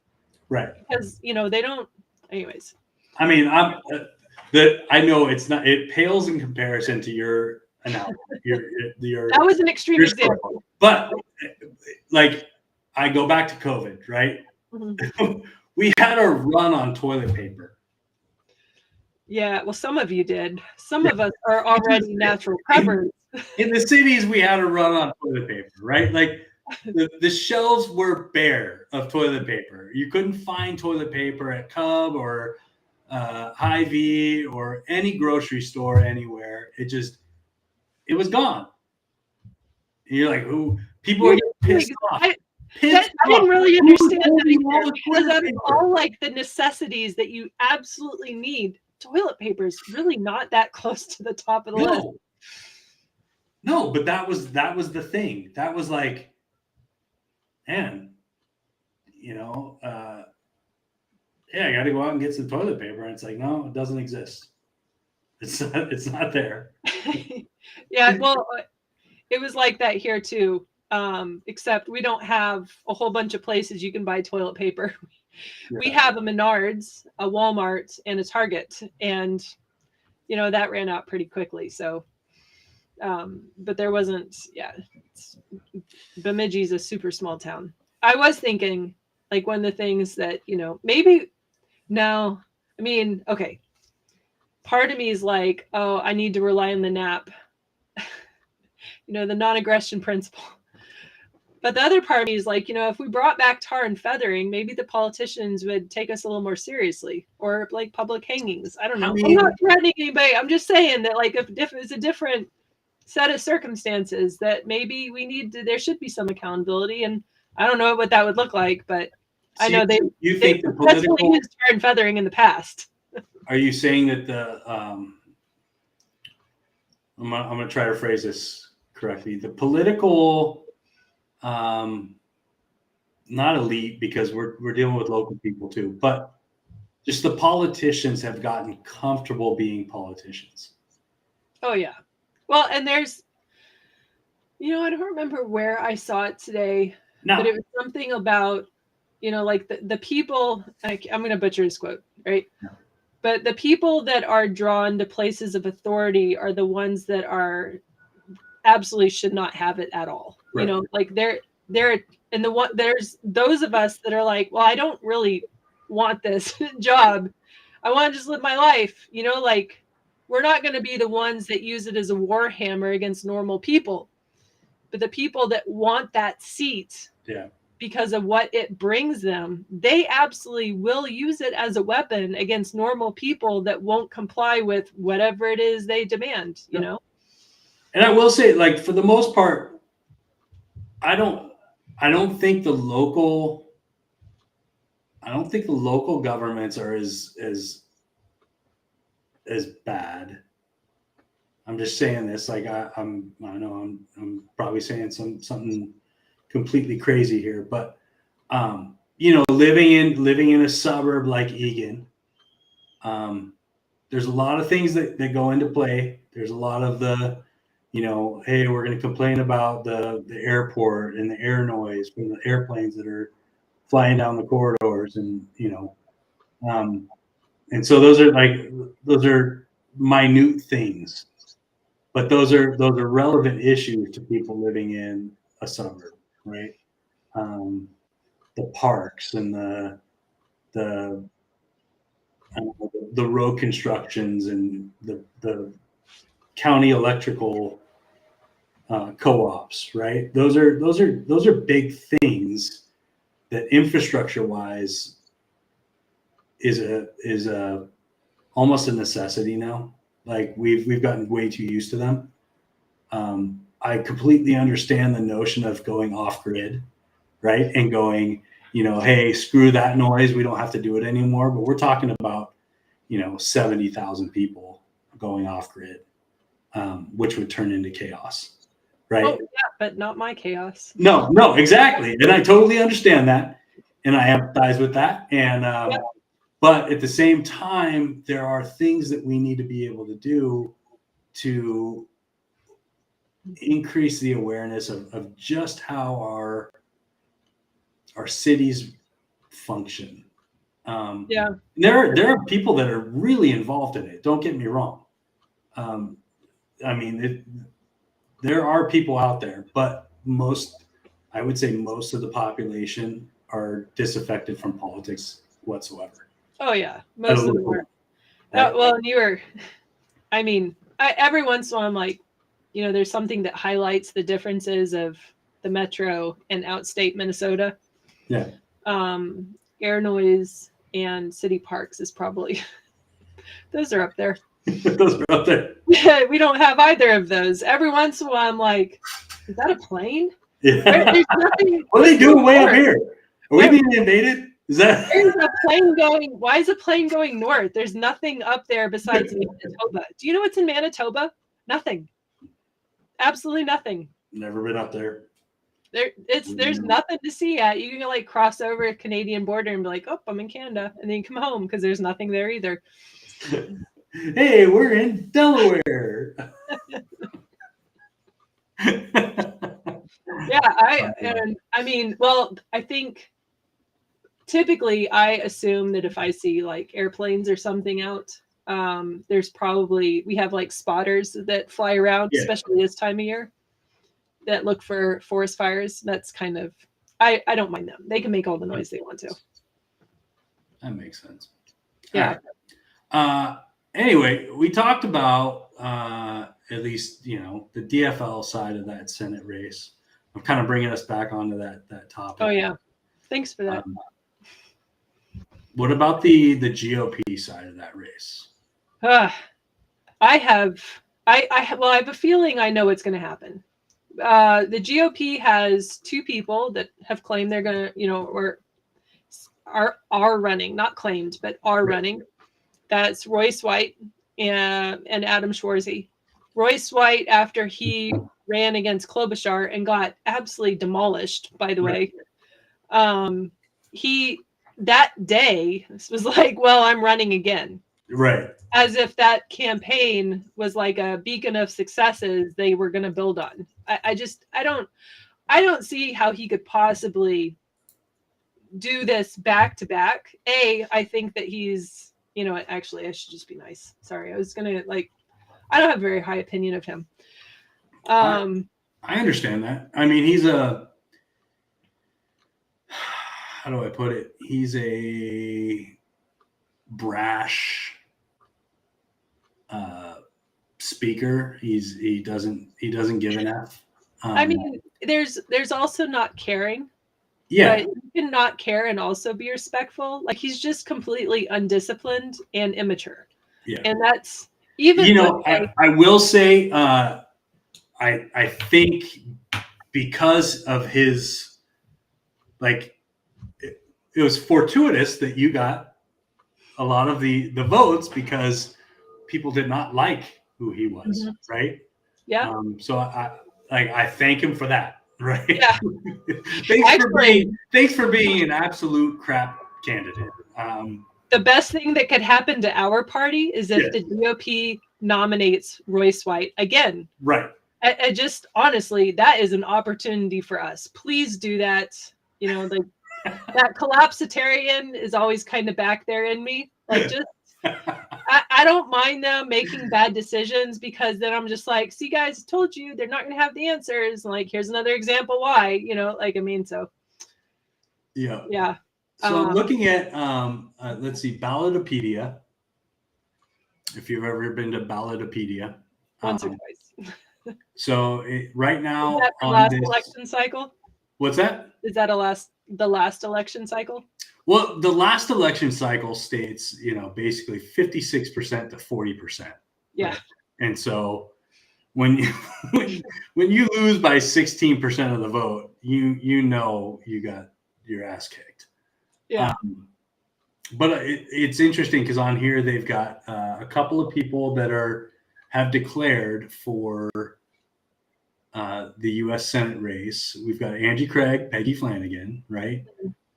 Right. Because they don't. Anyways. I mean, I know it's not. It pales in comparison to your analogy. Your that was an extreme example. But I go back to COVID, right? We had a run on toilet paper. Yeah, well, some of you did. Some of us are already natural covers. In the cities, we had a run on toilet paper, right? The shelves were bare of toilet paper. You couldn't find toilet paper at Cub or Hy-Vee or any grocery store anywhere. It was gone. And you're like, ooh, people are getting pissed off. I didn't really understand that because of all the necessities that you absolutely need. Toilet paper is really not that close to the top of the list. No, but that was the thing. That was man, I got to go out and get some toilet paper. And it's like, no, it doesn't exist. It's not there. Yeah, well, it was like that here too. Except we don't have a whole bunch of places you can buy toilet paper. Yeah. We have a Menards, a Walmart, and a Target, and that ran out pretty quickly. So, but there wasn't. Yeah, Bemidji's a super small town. I was thinking one of the things that maybe now. I mean, okay. Part of me is like, oh, I need to rely on the NAP. The non-aggression principle. But the other part of me is like, if we brought back tar and feathering, maybe the politicians would take us a little more seriously, or public hangings. I don't know. I'm not threatening anybody. I'm just saying that if it's a different set of circumstances, that maybe there should be some accountability. And I don't know what that would look like, but I know they think the political used tar and feathering in the past. Are you saying that I'm going to try to phrase this correctly. The political, not elite, because we're dealing with local people too, but just the politicians have gotten comfortable being politicians. Oh yeah. Well, and there's, I don't remember where I saw it today, No. but it was something about, like the people, I'm going to butcher his quote, right? No. But the people that are drawn to places of authority are the ones that are absolutely should not have it at all. Right. Like they're and there's those of us that are like, well, I don't really want this job. I want to just live my life. Like we're not going to be the ones that use it as a war hammer against normal people. But the people that want that seat, yeah, because of what it brings them, they absolutely will use it as a weapon against normal people that won't comply with whatever it is they demand, And I will say, like, for the most part, I don't think the local governments are as bad. I'm just saying this, like I know I'm probably saying something completely crazy here, but living in a suburb like Eagan, there's a lot of things that go into play. There's a lot of the, hey, we're going to complain about the airport and the air noise from the airplanes that are flying down the corridors, and and so those are minute things, but those are relevant issues to people living in a suburb, right? The parks and the road constructions and the county electrical co-ops, right? Those are big things that infrastructure wise is a almost a necessity now. Like we've gotten way too used to them. I completely understand the notion of going off grid, right? And going, hey, screw that noise. We don't have to do it anymore. But we're talking about, 70,000 people going off grid, which would turn into chaos, right? Oh, yeah, but not my chaos. No, exactly. And I totally understand that. And I empathize with that. And, but at the same time, there are things that we need to be able to do to increase the awareness of just how our cities function. There are people that are really involved in it. Don't get me wrong. I mean, there are people out there, but I would say most of the population are disaffected from politics whatsoever. Oh yeah, most of them are. Well, every once in a while I'm like, there's something that highlights the differences of the metro and outstate Minnesota. Yeah. Air noise and city parks is probably those are up there. Those are up there. We don't have either of those. Every once in a while I'm like, is that a plane? Yeah. There's nothing. What are they doing way up here? Are we being invaded? There's a plane going. Why is a plane going north? There's nothing up there besides Manitoba. Do you know what's in Manitoba? Nothing. Absolutely nothing. Never been up there. There's nothing to see at. You can like cross over a Canadian border and be like, oh, I'm in Canada, and then you come home because there's nothing there either. Hey, we're in Delaware. I think typically I assume that if I see like airplanes or something out, we have like spotters that fly around, especially this time of year, that look for forest fires. That's kind of, I don't mind them. They can make all the noise they want to. That makes sense. Yeah. Anyway, we talked about at least, the DFL side of that Senate race. I'm kind of bringing us back onto that topic. Oh yeah. Thanks for that. What about the GOP side of that race? I have a feeling I know what's going to happen. The GOP has two people that have claimed they're going to, or are running, not claimed, but are running. That's Royce White and Adam Schwarzy. Royce White, after he ran against Klobuchar and got absolutely demolished, by the way, he that day was like, well, I'm running again. Right. As if that campaign was like a beacon of successes they were going to build on. I I don't see how he could possibly do this back to back. I think that he's, actually, I should just be nice. Sorry, I was gonna I don't have a very high opinion of him. I understand that. I mean, he's a, how do I put it? He's a brash speaker. He doesn't give an F. I mean, there's also not caring. Yeah. But you can not care and also be respectful. Like, he's just completely undisciplined and immature. Yeah. And that's even, I will say, I think because of his, it was fortuitous that you got a lot of the votes because people did not like who he was, right? Yeah. So I thank him for that, right? Yeah. thanks for being an absolute crap candidate. The best thing that could happen to our party is if the GOP nominates Royce White again. Right. I just, honestly, that is an opportunity for us. Please do that. That collapsitarian is always kind of back there in me. I don't mind them making bad decisions, because then I'm just like, see, guys, I told you they're not going to have the answers. And here's another example why, so. Yeah. Yeah. So looking at, let's see, Ballotopedia. If you've ever been to Ballotopedia. Once or twice. So right now. Is that the last election cycle? What's that? Is that the last election cycle? Well, the last election cycle states, basically 56% to 40%. Yeah. Right? And so when you lose by 16% of the vote, you got your ass kicked. Yeah. But it's interesting because on here they've got a couple of people that have declared for the U.S. Senate race. We've got Angie Craig, Peggy Flanagan, right?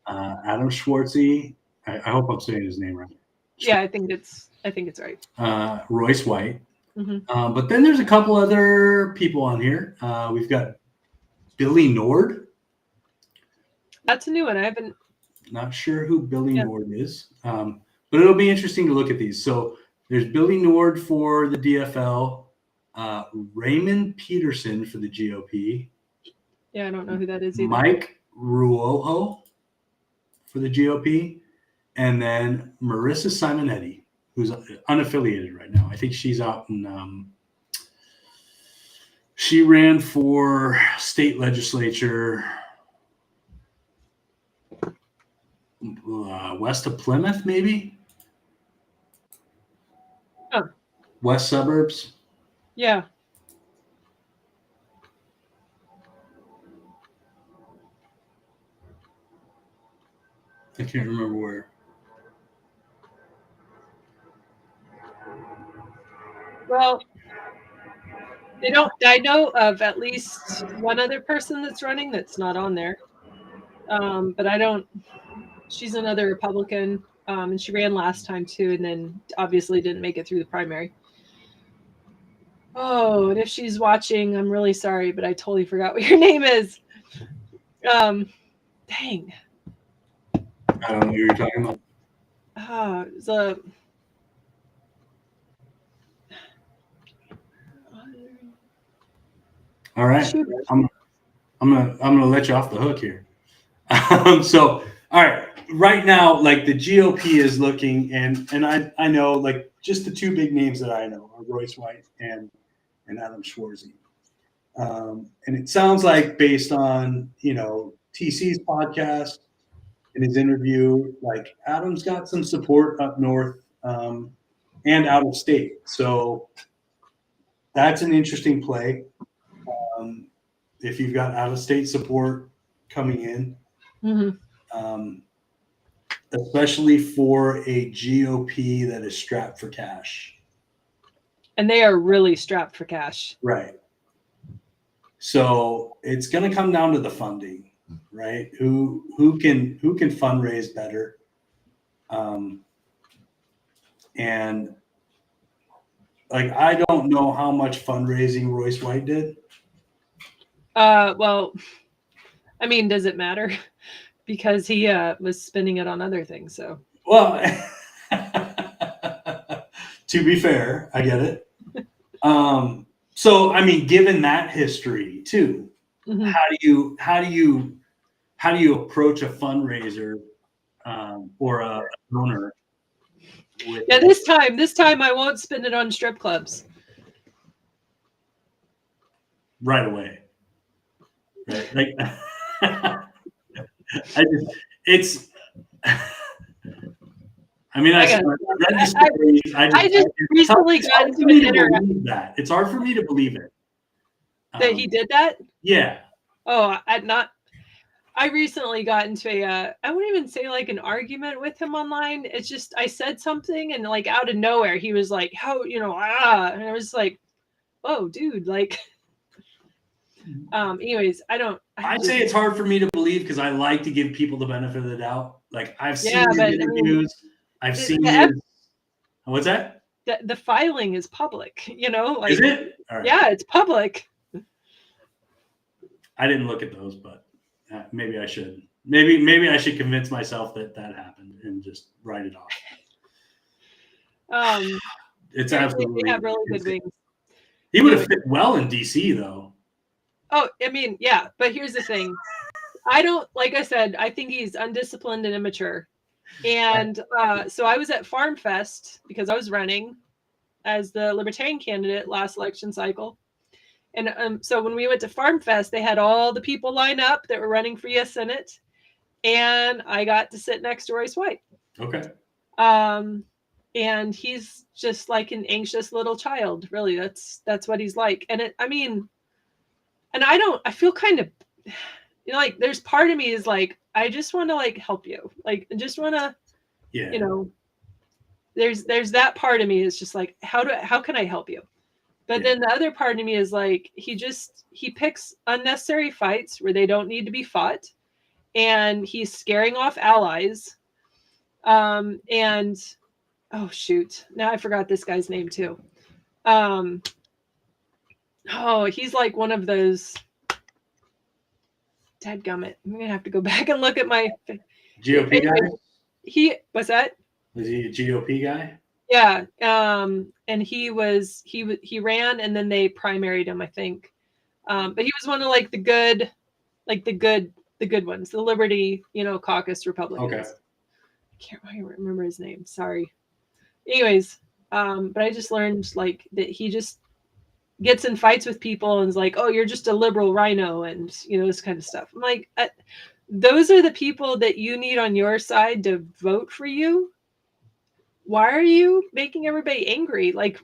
Adam Schwartzy. I hope I'm saying his name right. Yeah, I think it's right. Royce White. But then there's a couple other people on here. We've got Billy Nord. That's a new one. I haven't. Not sure who Billy Nord is, but it'll be interesting to look at these. So there's Billy Nord for the DFL, Raymond Peterson for the GOP. Yeah, I don't know who that is either. Mike Ruoho for the GOP, and then Marissa Simonetti, who's unaffiliated right now. I think she's out in. She ran for state legislature. West of Plymouth, maybe. Oh. West suburbs. Yeah. I can't remember where. Well, they don't. I know of at least one other person that's running that's not on there, but I don't. She's another Republican, and she ran last time too, and then obviously didn't make it through the primary. Oh, and if she's watching, I'm really sorry, but I totally forgot what your name is. Dang. I don't know what you're talking about. It's a. All right, I'm gonna let you off the hook here. So, all right, right now, the GOP is looking, and I know just the two big names that I know are Royce White and Adam Schwartzy, and it sounds like based on TC's podcast and his interview, Adam's got some support up north and out of state, so that's an interesting play. If you've got out-of-state support coming in, especially for a GOP that is strapped for cash. And they are really strapped for cash. Right. So it's going to come down to the funding, right? Who can fundraise better? And I don't know how much fundraising Royce White did. Well, I mean, does it matter? Because he was spending it on other things. So Well, to be fair, I get it. So I mean, given that history too, mhm. how do you approach a fundraiser or a donor with Yeah, this time I won't spend it on strip clubs. right away? Right, like it's. I mean, I I got read the stories. I just recently got into an believe that. It's hard for me to believe it. that he did that. Yeah. Oh, I recently got into I wouldn't even say like an argument with him online. It's just I said something and like out of nowhere he was like, "How and I was like, "Oh, dude!" Like, anyways, I'd say it's hard for me to believe because I like to give people the benefit of the doubt. Like I've seen Yeah, his but I mean, interviews. I've seen the his. What's that? the filing is public. Like Is it? All right. yeah, it's public. I didn't look at those, but maybe I should. Maybe I should convince myself that happened and just write it off. It's absolutely. They have really good wings. He would have fit well in DC, though. Oh, I mean, yeah, but here's the thing. I don't, like I said, I think he's undisciplined and immature. And so I was at Farm Fest because I was running as the Libertarian candidate last election cycle. And so when we went to Farm Fest, they had all the people line up that were running for U.S. Senate. And I got to sit next to Royce White. Okay. And he's just like an anxious little child, really. That's what he's like. And I feel kind of, like there's part of me is like, I just want to like help you. Like, I just want to, there's that part of me is just like, how can I help you? But then the other part of me is like, he picks unnecessary fights where they don't need to be fought. And he's scaring off allies. And oh shoot, now I forgot this guy's name too. He's like one of those. Dadgummit, I'm gonna have to go back and look at my GOP guy. What's that? Was he a GOP guy? Yeah. And he ran and then they primaried him, I think. But he was one of like the good ones, the Liberty, caucus Republicans. Okay. I can't remember his name. Sorry. Anyways, but I just learned like that he just gets in fights with people and is like, "Oh, you're just a liberal rhino," and this kind of stuff. I'm like, those are the people that you need on your side to vote for you. Why are you making everybody angry? Like,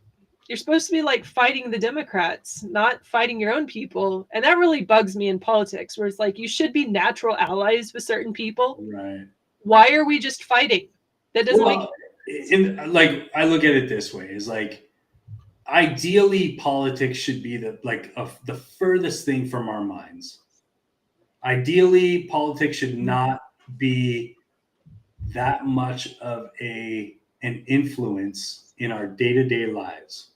you're supposed to be like fighting the Democrats, not fighting your own people. And that really bugs me in politics, where it's like you should be natural allies with certain people. Right. Why are we just fighting? That doesn't make sense. Like, I look at it this way: is like, ideally, politics should be the furthest thing from our minds. Ideally, politics should not be that much of an influence in our day-to-day lives.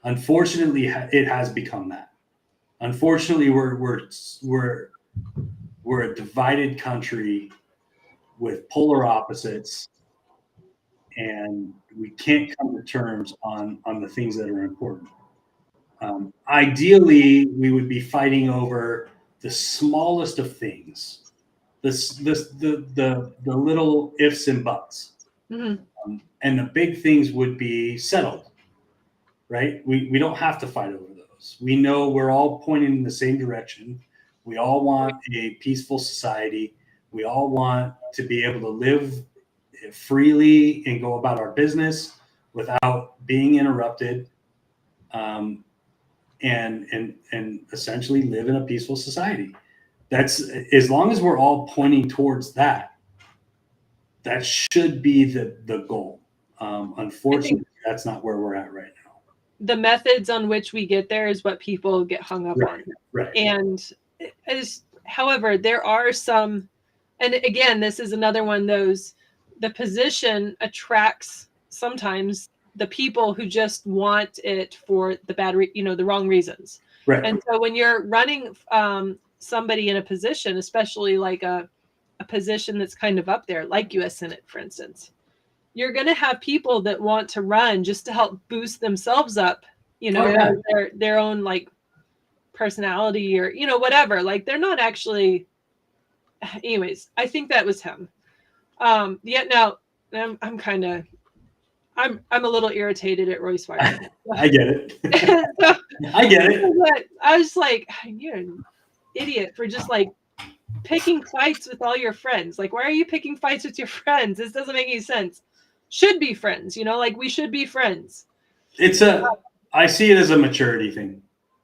Unfortunately, it has become that. Unfortunately, we're a divided country with polar opposites, and we can't come to terms on the things that are important. Ideally, we would be fighting over the smallest of things, the little ifs and buts. Mm-hmm. And the big things would be settled, right? We don't have to fight over those. We know we're all pointing in the same direction. We all want a peaceful society. We all want to be able to live freely and go about our business without being interrupted, and essentially live in a peaceful society. That's, as long as we're all pointing towards that, that should be the goal. Unfortunately, that's not where we're at right now. The methods on which we get there is what people get hung up on. Right. And however, there are some, and again, this is another one of those, the position attracts sometimes the people who just want it for the bad, the wrong reasons. Right. And so when you're running somebody in a position, especially like a position that's kind of up there, like U.S. Senate, for instance, you're going to have people that want to run just to help boost themselves up, as their own like personality or, whatever. Like they're not actually, anyways, I think that was him. Yet now I'm a little irritated at Royce White. I get it. I get it. But I was like, you're an idiot for just like picking fights with all your friends. Like, why are you picking fights with your friends? This doesn't make any sense. Should be friends, like we should be friends. I see it as a maturity thing.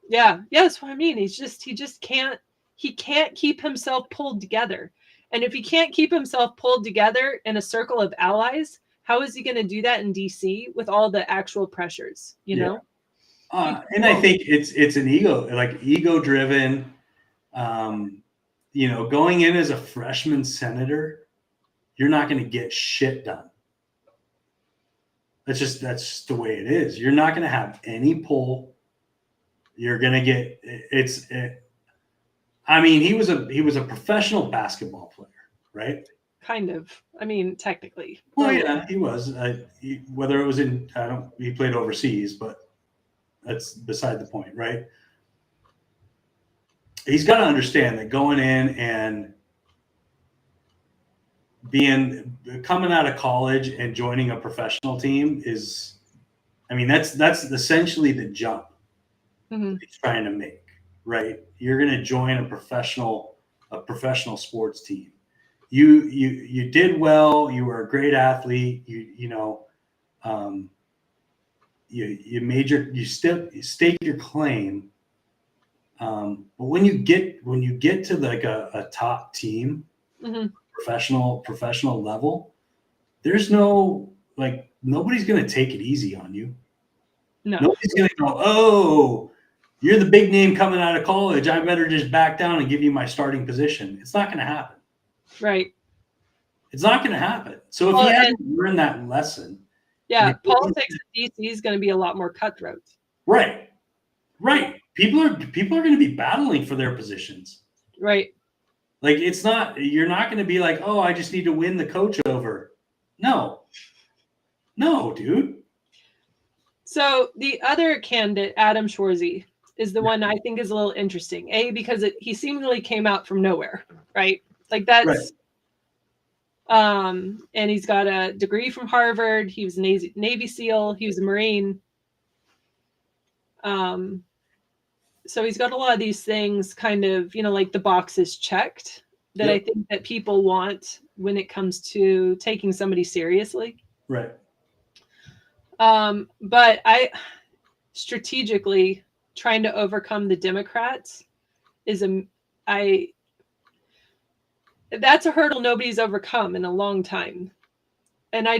Yeah, that's what I mean. He just can't keep himself pulled together. And if he can't keep himself pulled together in a circle of allies, how is he going to do that in DC with all the actual pressures, know? And I think it's an ego driven, going in as a freshman senator, you're not going to get shit done. That's just the way it is. You're not going to have any pull. You're going to get he was a professional basketball player, right? Kind of. I mean, technically. Well, yeah, he was. Whether it was he played overseas, but that's beside the point, right? He's got to understand that going in and coming out of college and joining a professional team that's essentially the jump he's trying to make, right? You're going to join a professional sports team. You did well. You were a great athlete. You stake your claim. But when you get to like a top team, professional level, there's nobody's going to take it easy on you. No. Nobody's going to go, oh, you're the big name coming out of college, I better just back down and give you my starting position. It's not going to happen. Right. It's not going to happen. So if he hasn't learned that lesson. Yeah, politics in DC is going to be a lot more cutthroat. Right. People are going to be battling for their positions. Right. Like you're not going to be like, oh, I just need to win the coach over. No, dude. So the other candidate, Adam Schwarzy, is the one I think is a little interesting. Because he seemingly came out from nowhere, right? Like that's, right. And he's got a degree from Harvard. He was a Navy SEAL. He was a Marine. So he's got a lot of these things kind of, like the boxes checked that I think that people want when it comes to taking somebody seriously. Right. But I strategically trying to overcome the Democrats that's a hurdle nobody's overcome in a long time. And I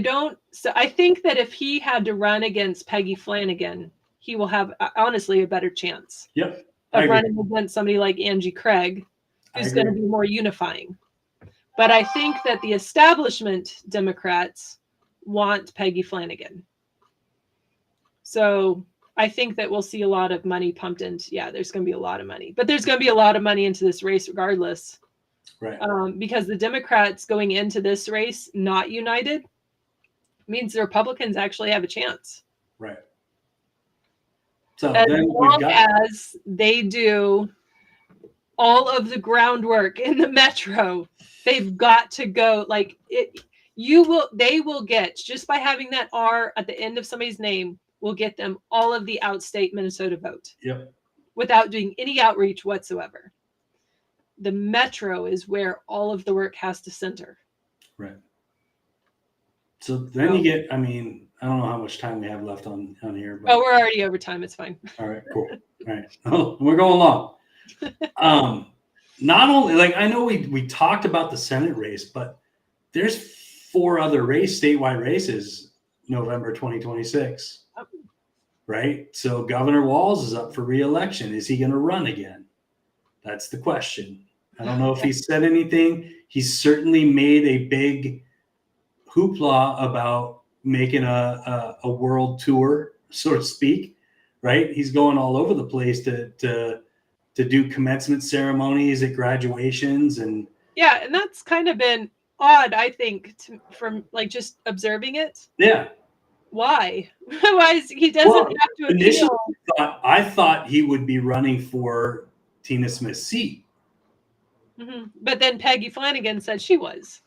think that if he had to run against Peggy Flanagan, he will have honestly a better chance of running against somebody like Angie Craig, who's going to be more unifying. But I think that the establishment Democrats want Peggy Flanagan. So I think that we'll see a lot of money pumped into, there's going to be a lot of money, but there's going to be a lot of money into this race regardless. Right. Because the Democrats going into this race not united means the Republicans actually have a chance. Right. So as long as they do all of the groundwork in the metro, they've got to go like it. They will get, just by having that R at the end of somebody's name, will get them all of the outstate Minnesota vote. Yep. Without doing any outreach whatsoever. The metro is where all of the work has to center. Right. So then you get, I don't know how much time we have left on here. But... Oh, we're already over time. It's fine. All right, cool. All right. Oh, we're going long. Not only, I know we talked about the Senate race, but there's 4 other statewide races November 2026. Oh. Right? So Governor Walz is up for re-election. Is he going to run again? That's the question. I don't know if he said anything. He's certainly made a big hoopla about making a world tour, so to speak, right? He's going all over the place to to do commencement ceremonies at graduations and Yeah, and that's kind of been odd, I think, from like just observing it. yeah. Why? Why is he doesn't Well, have to initially, appeal? I thought he would be running for Tina Smith's seat. But then Peggy Flanagan said she was.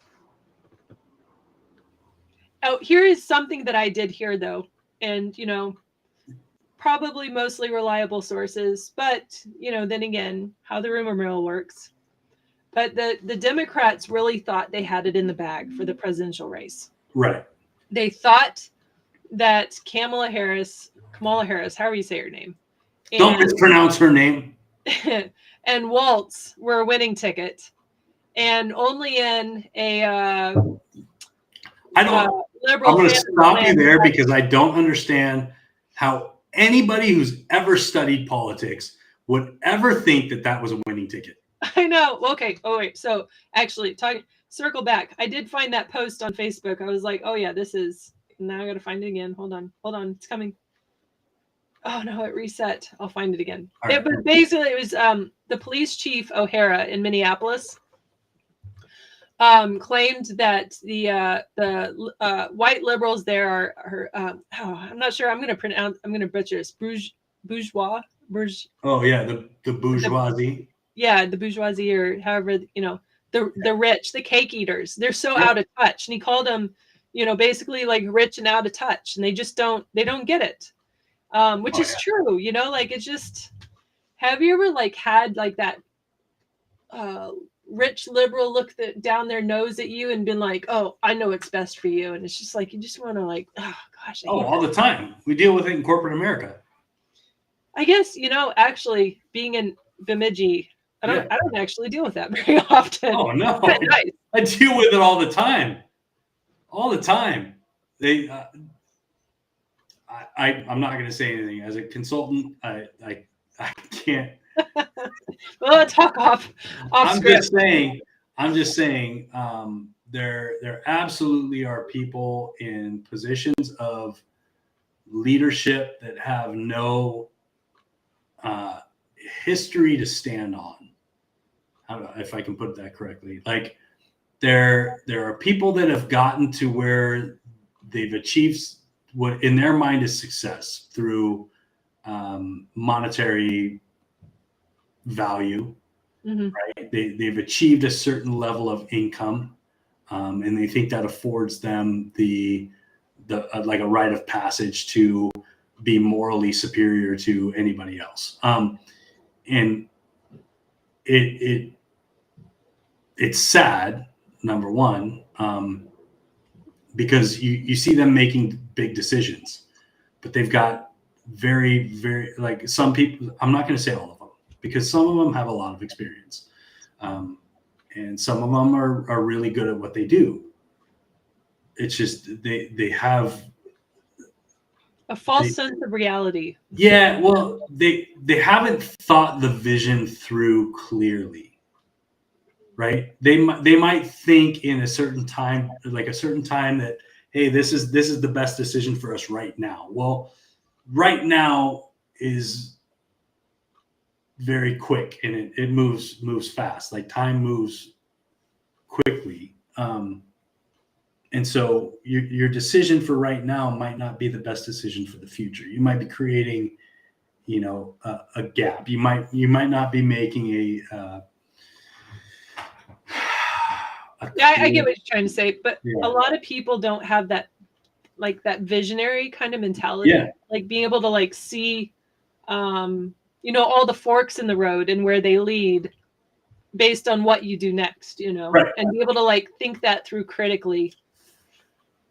Oh, here is something that I did hear though, and probably mostly reliable sources, but then again, how the rumor mill works. But the Democrats really thought they had it in the bag for the presidential race. Right. They thought that Kamala Harris, however you say her name, Don't mispronounce her name. and Waltz were a winning ticket, and only in a liberal. I'm going to stop you there because I don't understand how anybody who's ever studied politics would ever think that that was a winning ticket. I know. Okay. Oh wait. So actually, circle back. I did find that post on Facebook. I was like, oh yeah, this is. Now I got to find it again. Hold on. It's coming. Oh no, it reset. I'll find it again. It was basically the police chief O'Hara in Minneapolis claimed that the white liberals there are I'm not sure. I'm going to butcher this. Bourgeois. Oh yeah, the bourgeoisie. Yeah, the bourgeoisie, or however the rich, the cake eaters. They're so out of touch, and he called them, basically like rich and out of touch, and they don't get it, which is true. Like it's just. Have you ever like had like that rich liberal look down their nose at you and been like, oh, I know what's best for you, and it's just like you just want to like, oh gosh. All the time. We deal with it in corporate America. I guess actually being in Bemidji, I don't actually deal with that very often. Oh no, nice. I deal with it all the time. All the time. They, I'm not going to say anything as a consultant. I can't. Well, let's talk off script. I'm just saying. There absolutely are people in positions of leadership that have no history to stand on. I don't know if I can put that correctly. Like there are people that have gotten to where they've achieved what in their mind is success through monetary value, right? They've achieved a certain level of income, and they think that affords them the like a rite of passage to be morally superior to anybody else. And it's sad, number one, because you see them making big decisions, but they've got very, very, like some people, I'm not going to say all of them, because some of them have a lot of experience. And some of them are really good at what they do. It's just, they have a false sense of reality. Yeah. Well, they haven't thought the vision through clearly. Right. They might think in a certain time that, hey, this is the best decision for us right now. Well, right now is very quick, and it moves fast. Like time moves quickly. And so your decision for right now might not be the best decision for the future. You might be creating, a gap. You might not be making I get what you're trying to say, but a lot of people don't have that, like that visionary kind of mentality, like being able to like see, all the forks in the road and where they lead based on what you do next, right. And be able to like think that through critically.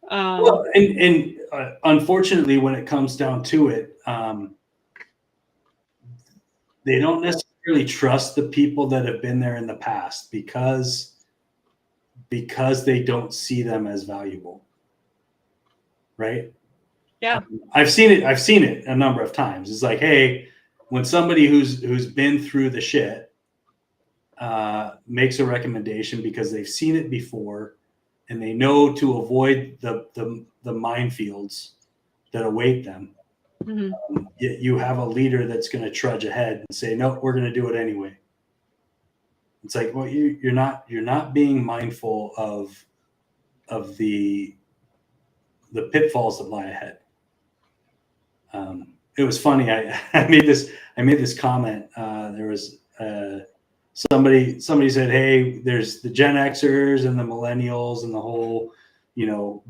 Well, and unfortunately, when it comes down to it, they don't necessarily trust the people that have been there in the past because they don't see them as valuable. Right? Yeah. I've seen it a number of times. It's like, hey, when somebody who's been through the shit makes a recommendation because they've seen it before and they know to avoid the minefields that await them, Mhm. Yet you have a leader that's going to trudge ahead and say, no, we're going to do it anyway. It's like, well, you're not being mindful of the pitfalls that lie ahead. It was funny. I made this comment. There was somebody said, hey, there's the Gen Xers and the millennials and the whole,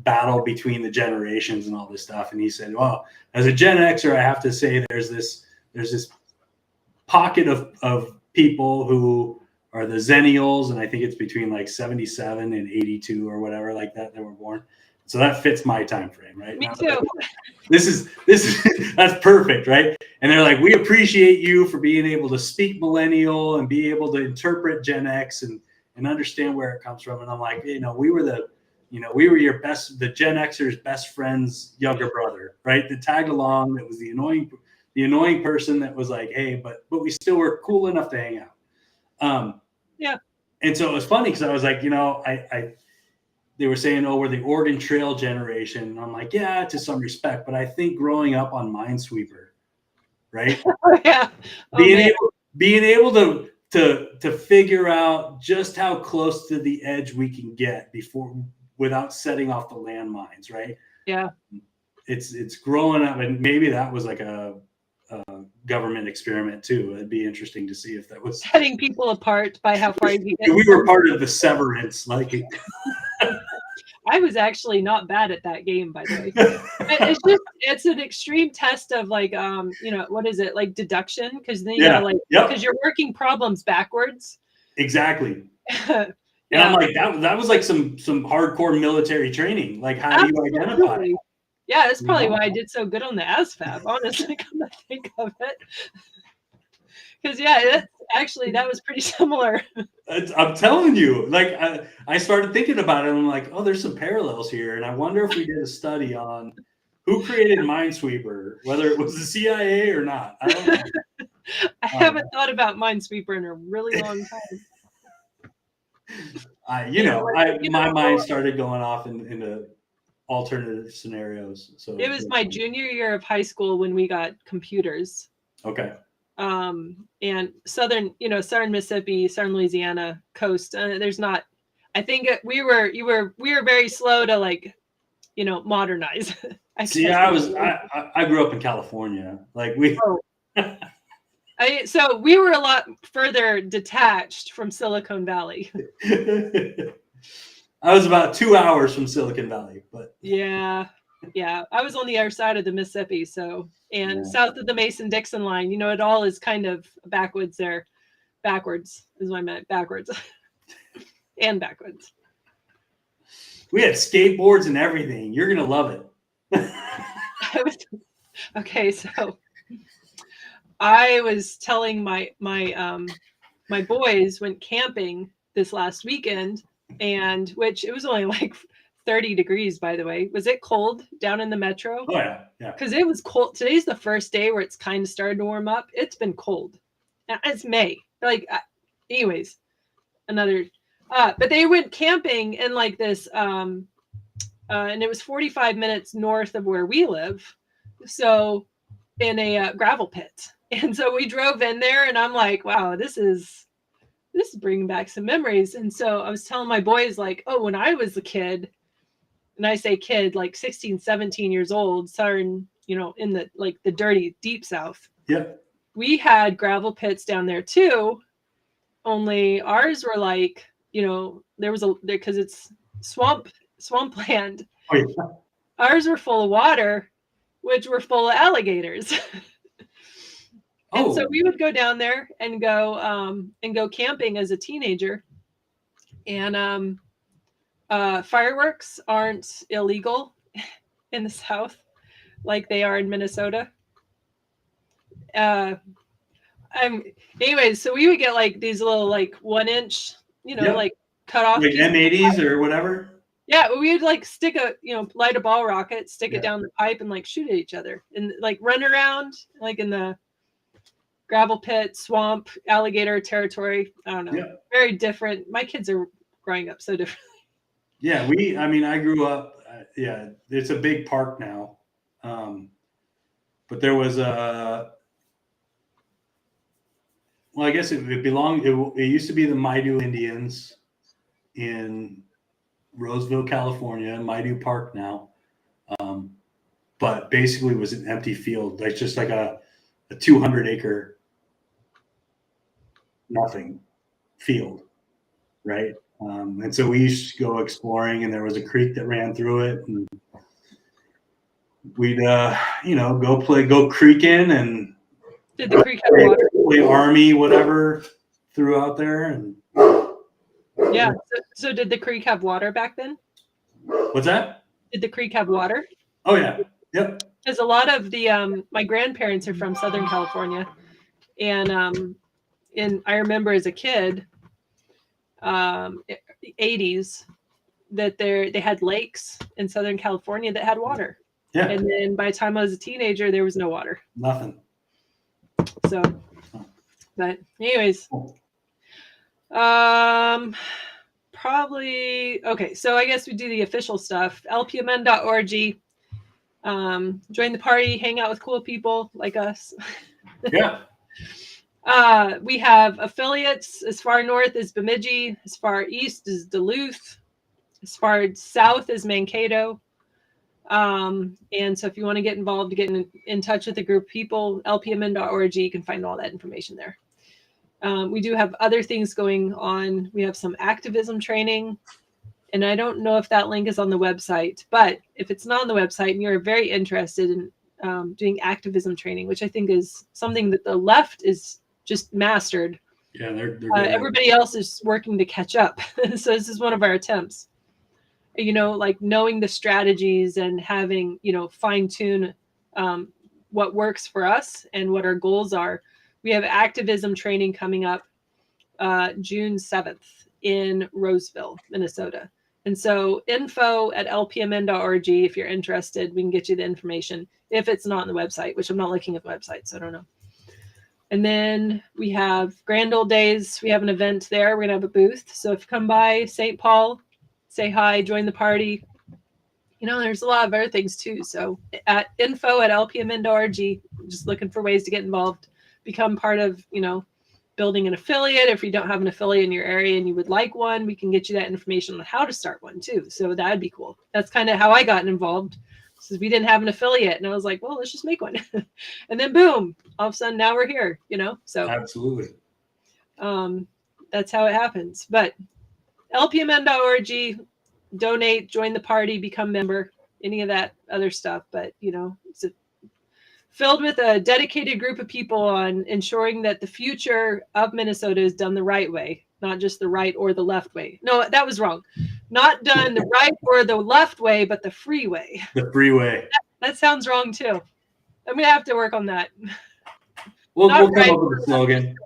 battle between the generations and all this stuff. And he said, well, as a Gen Xer, I have to say there's this pocket of people who are the Zennials. And I think it's between like 77 and 82 or whatever like that were born. So that fits my time frame, right? Me now, too. this is that's perfect, right? And they're like, we appreciate you for being able to speak millennial and be able to interpret Gen X and understand where it comes from. And I'm like, we were the Gen Xers' best friend's younger brother, right? That tagged along, that was the annoying person that was like, hey, but we still were cool enough to hang out. Yeah. And so it was funny because I was like, they were saying, oh, we're the Oregon Trail generation. And I'm like, yeah, to some respect. But I think growing up on Minesweeper, right? Yeah. Being able to figure out just how close to the edge we can get without setting off the landmines, right? Yeah. It's growing up, and maybe that was like a government experiment too. It'd be interesting to see if that was setting people apart by how far you get. We were part of the severance, like. I was actually not bad at that game, by the way. It's an extreme test of like, what is it, like deduction? Because then you gotta because you're working problems backwards. Exactly. And I'm like, that was like some hardcore military training. Like, how do you identify? Yeah, that's probably why I did so good on the ASVAB, honestly, come to think of it. Because that was pretty similar. I'm telling you, like I started thinking about it, and I'm like, oh, there's some parallels here, and I wonder if we did a study on who created Minesweeper, whether it was the CIA or not. I don't know. I haven't thought about Minesweeper in a really long time. My mind started going off into alternative scenarios. So it was my junior year of high school when we got computers. Okay. And southern Mississippi, southern Louisiana coast. There's not. I think we were very slow to like, modernize. I grew up in California. Like we. So we were a lot further detached from Silicon Valley. I was about 2 hours from Silicon Valley, but yeah, I was on the other side of the Mississippi, south of the Mason-Dixon line. It all is kind of backwards there. Backwards is what I meant. Backwards and backwards. We had skateboards and everything. You're gonna love it. Okay, so I was telling my boys went camping this last weekend, and which it was only like 30 degrees, by the way. Was it cold down in the metro? Oh yeah. Because it was cold. Today's the first day where it's kind of started to warm up. It's been cold. It's May. Anyways, but they went camping in like this, and it was 45 minutes north of where we live. So in a gravel pit. And so we drove in there, and I'm like, wow, this is bringing back some memories. And so I was telling my boys, like, oh, when I was a kid, and I say kid, like 16, 17 years old, southern, in the like the dirty deep South. Yep. We had gravel pits down there too. Only ours were like, because it's swampland. Oh, yeah. Ours were full of water, which were full of alligators. And so we would go down there and go camping as a teenager. And fireworks aren't illegal in the South like they are in Minnesota. Anyways, so we would get like these little like 1 inch, like cut off. Like M80s or whatever. Yeah, we would like stick light a ball rocket, stick it down the pipe, and like shoot at each other and like run around like in the gravel pit, swamp, alligator territory. I don't know. Yeah. Very different. My kids are growing up so differently. Yeah, I grew up. It's a big park now. but there was a. Well, I guess it belonged. It used to be the Maidu Indians in Roseville, California, Maidu Park now. But basically, it was an empty field, like just like a 200-acre nothing field, right? And so we used to go exploring, and there was a creek that ran through it, and we'd go creeking and Did the creek have water? play army, whatever, threw out there. And Yeah. So did the creek have water back then? what's that? Did the creek have water? Oh yeah, yep. Because a lot of the my grandparents are from Southern California, and I remember as a kid, 80s, that they had lakes in Southern California that had water. Yeah. And then by the time I was a teenager, there was no water. Nothing. So, but anyways, probably okay. So I guess we do the official stuff. LPMN.org. Join the party, hang out with cool people like us. Yeah. We have affiliates as far north as Bemidji, as far east as Duluth, as far south as Mankato. And so if you want to get involved, get in touch with a group of people, lpmn.org, you can find all that information there. We do have other things going on. We have some activism training, and I don't know if that link is on the website, but if it's not on the website and you're very interested in doing activism training, which I think is something that the left is just mastered. Yeah, they're everybody else is working to catch up. So this is one of our attempts. Like knowing the strategies and having, fine tune what works for us and what our goals are. We have activism training coming up June 7th in Roseville, Minnesota. And so info@lpmn.org, if you're interested, we can get you the information if it's not on the website, which I'm not looking at the website, so I don't know. And then we have Grand Old Days. We have an event there. We're going to have a booth. So if you come by St. Paul, say hi, join the party. There's a lot of other things too. So at info@lpmn.org, just looking for ways to get involved, become part of, building an affiliate. If you don't have an affiliate in your area and you would like one, we can get you that information on how to start one too. So that'd be cool. That's kind of how I got involved. Because we didn't have an affiliate, and I was like, well, let's just make one. And then boom, all of a sudden now we're here, so absolutely. That's how it happens. But lpmn.org, donate, join the party, become member, any of that other stuff. But it's filled with a dedicated group of people on ensuring that the future of Minnesota is done the right way, not just the right or the left way. No, that was wrong. Not done the right or the left way, but the free way. The freeway. That sounds wrong too. I'm gonna have to work on that. We'll come up with a slogan.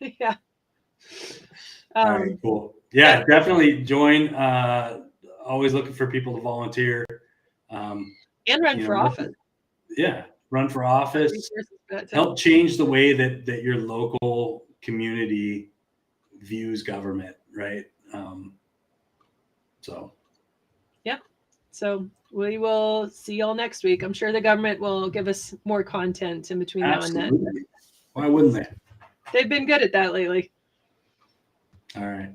Yeah. All right, cool. Yeah, definitely join. Always looking for people to volunteer. And run for office. Yeah, run for office. Help change the way that your local community views government, right? So we will see y'all next week. I'm sure the government will give us more content in between now and then. Why wouldn't they? They've been good at that lately. All right.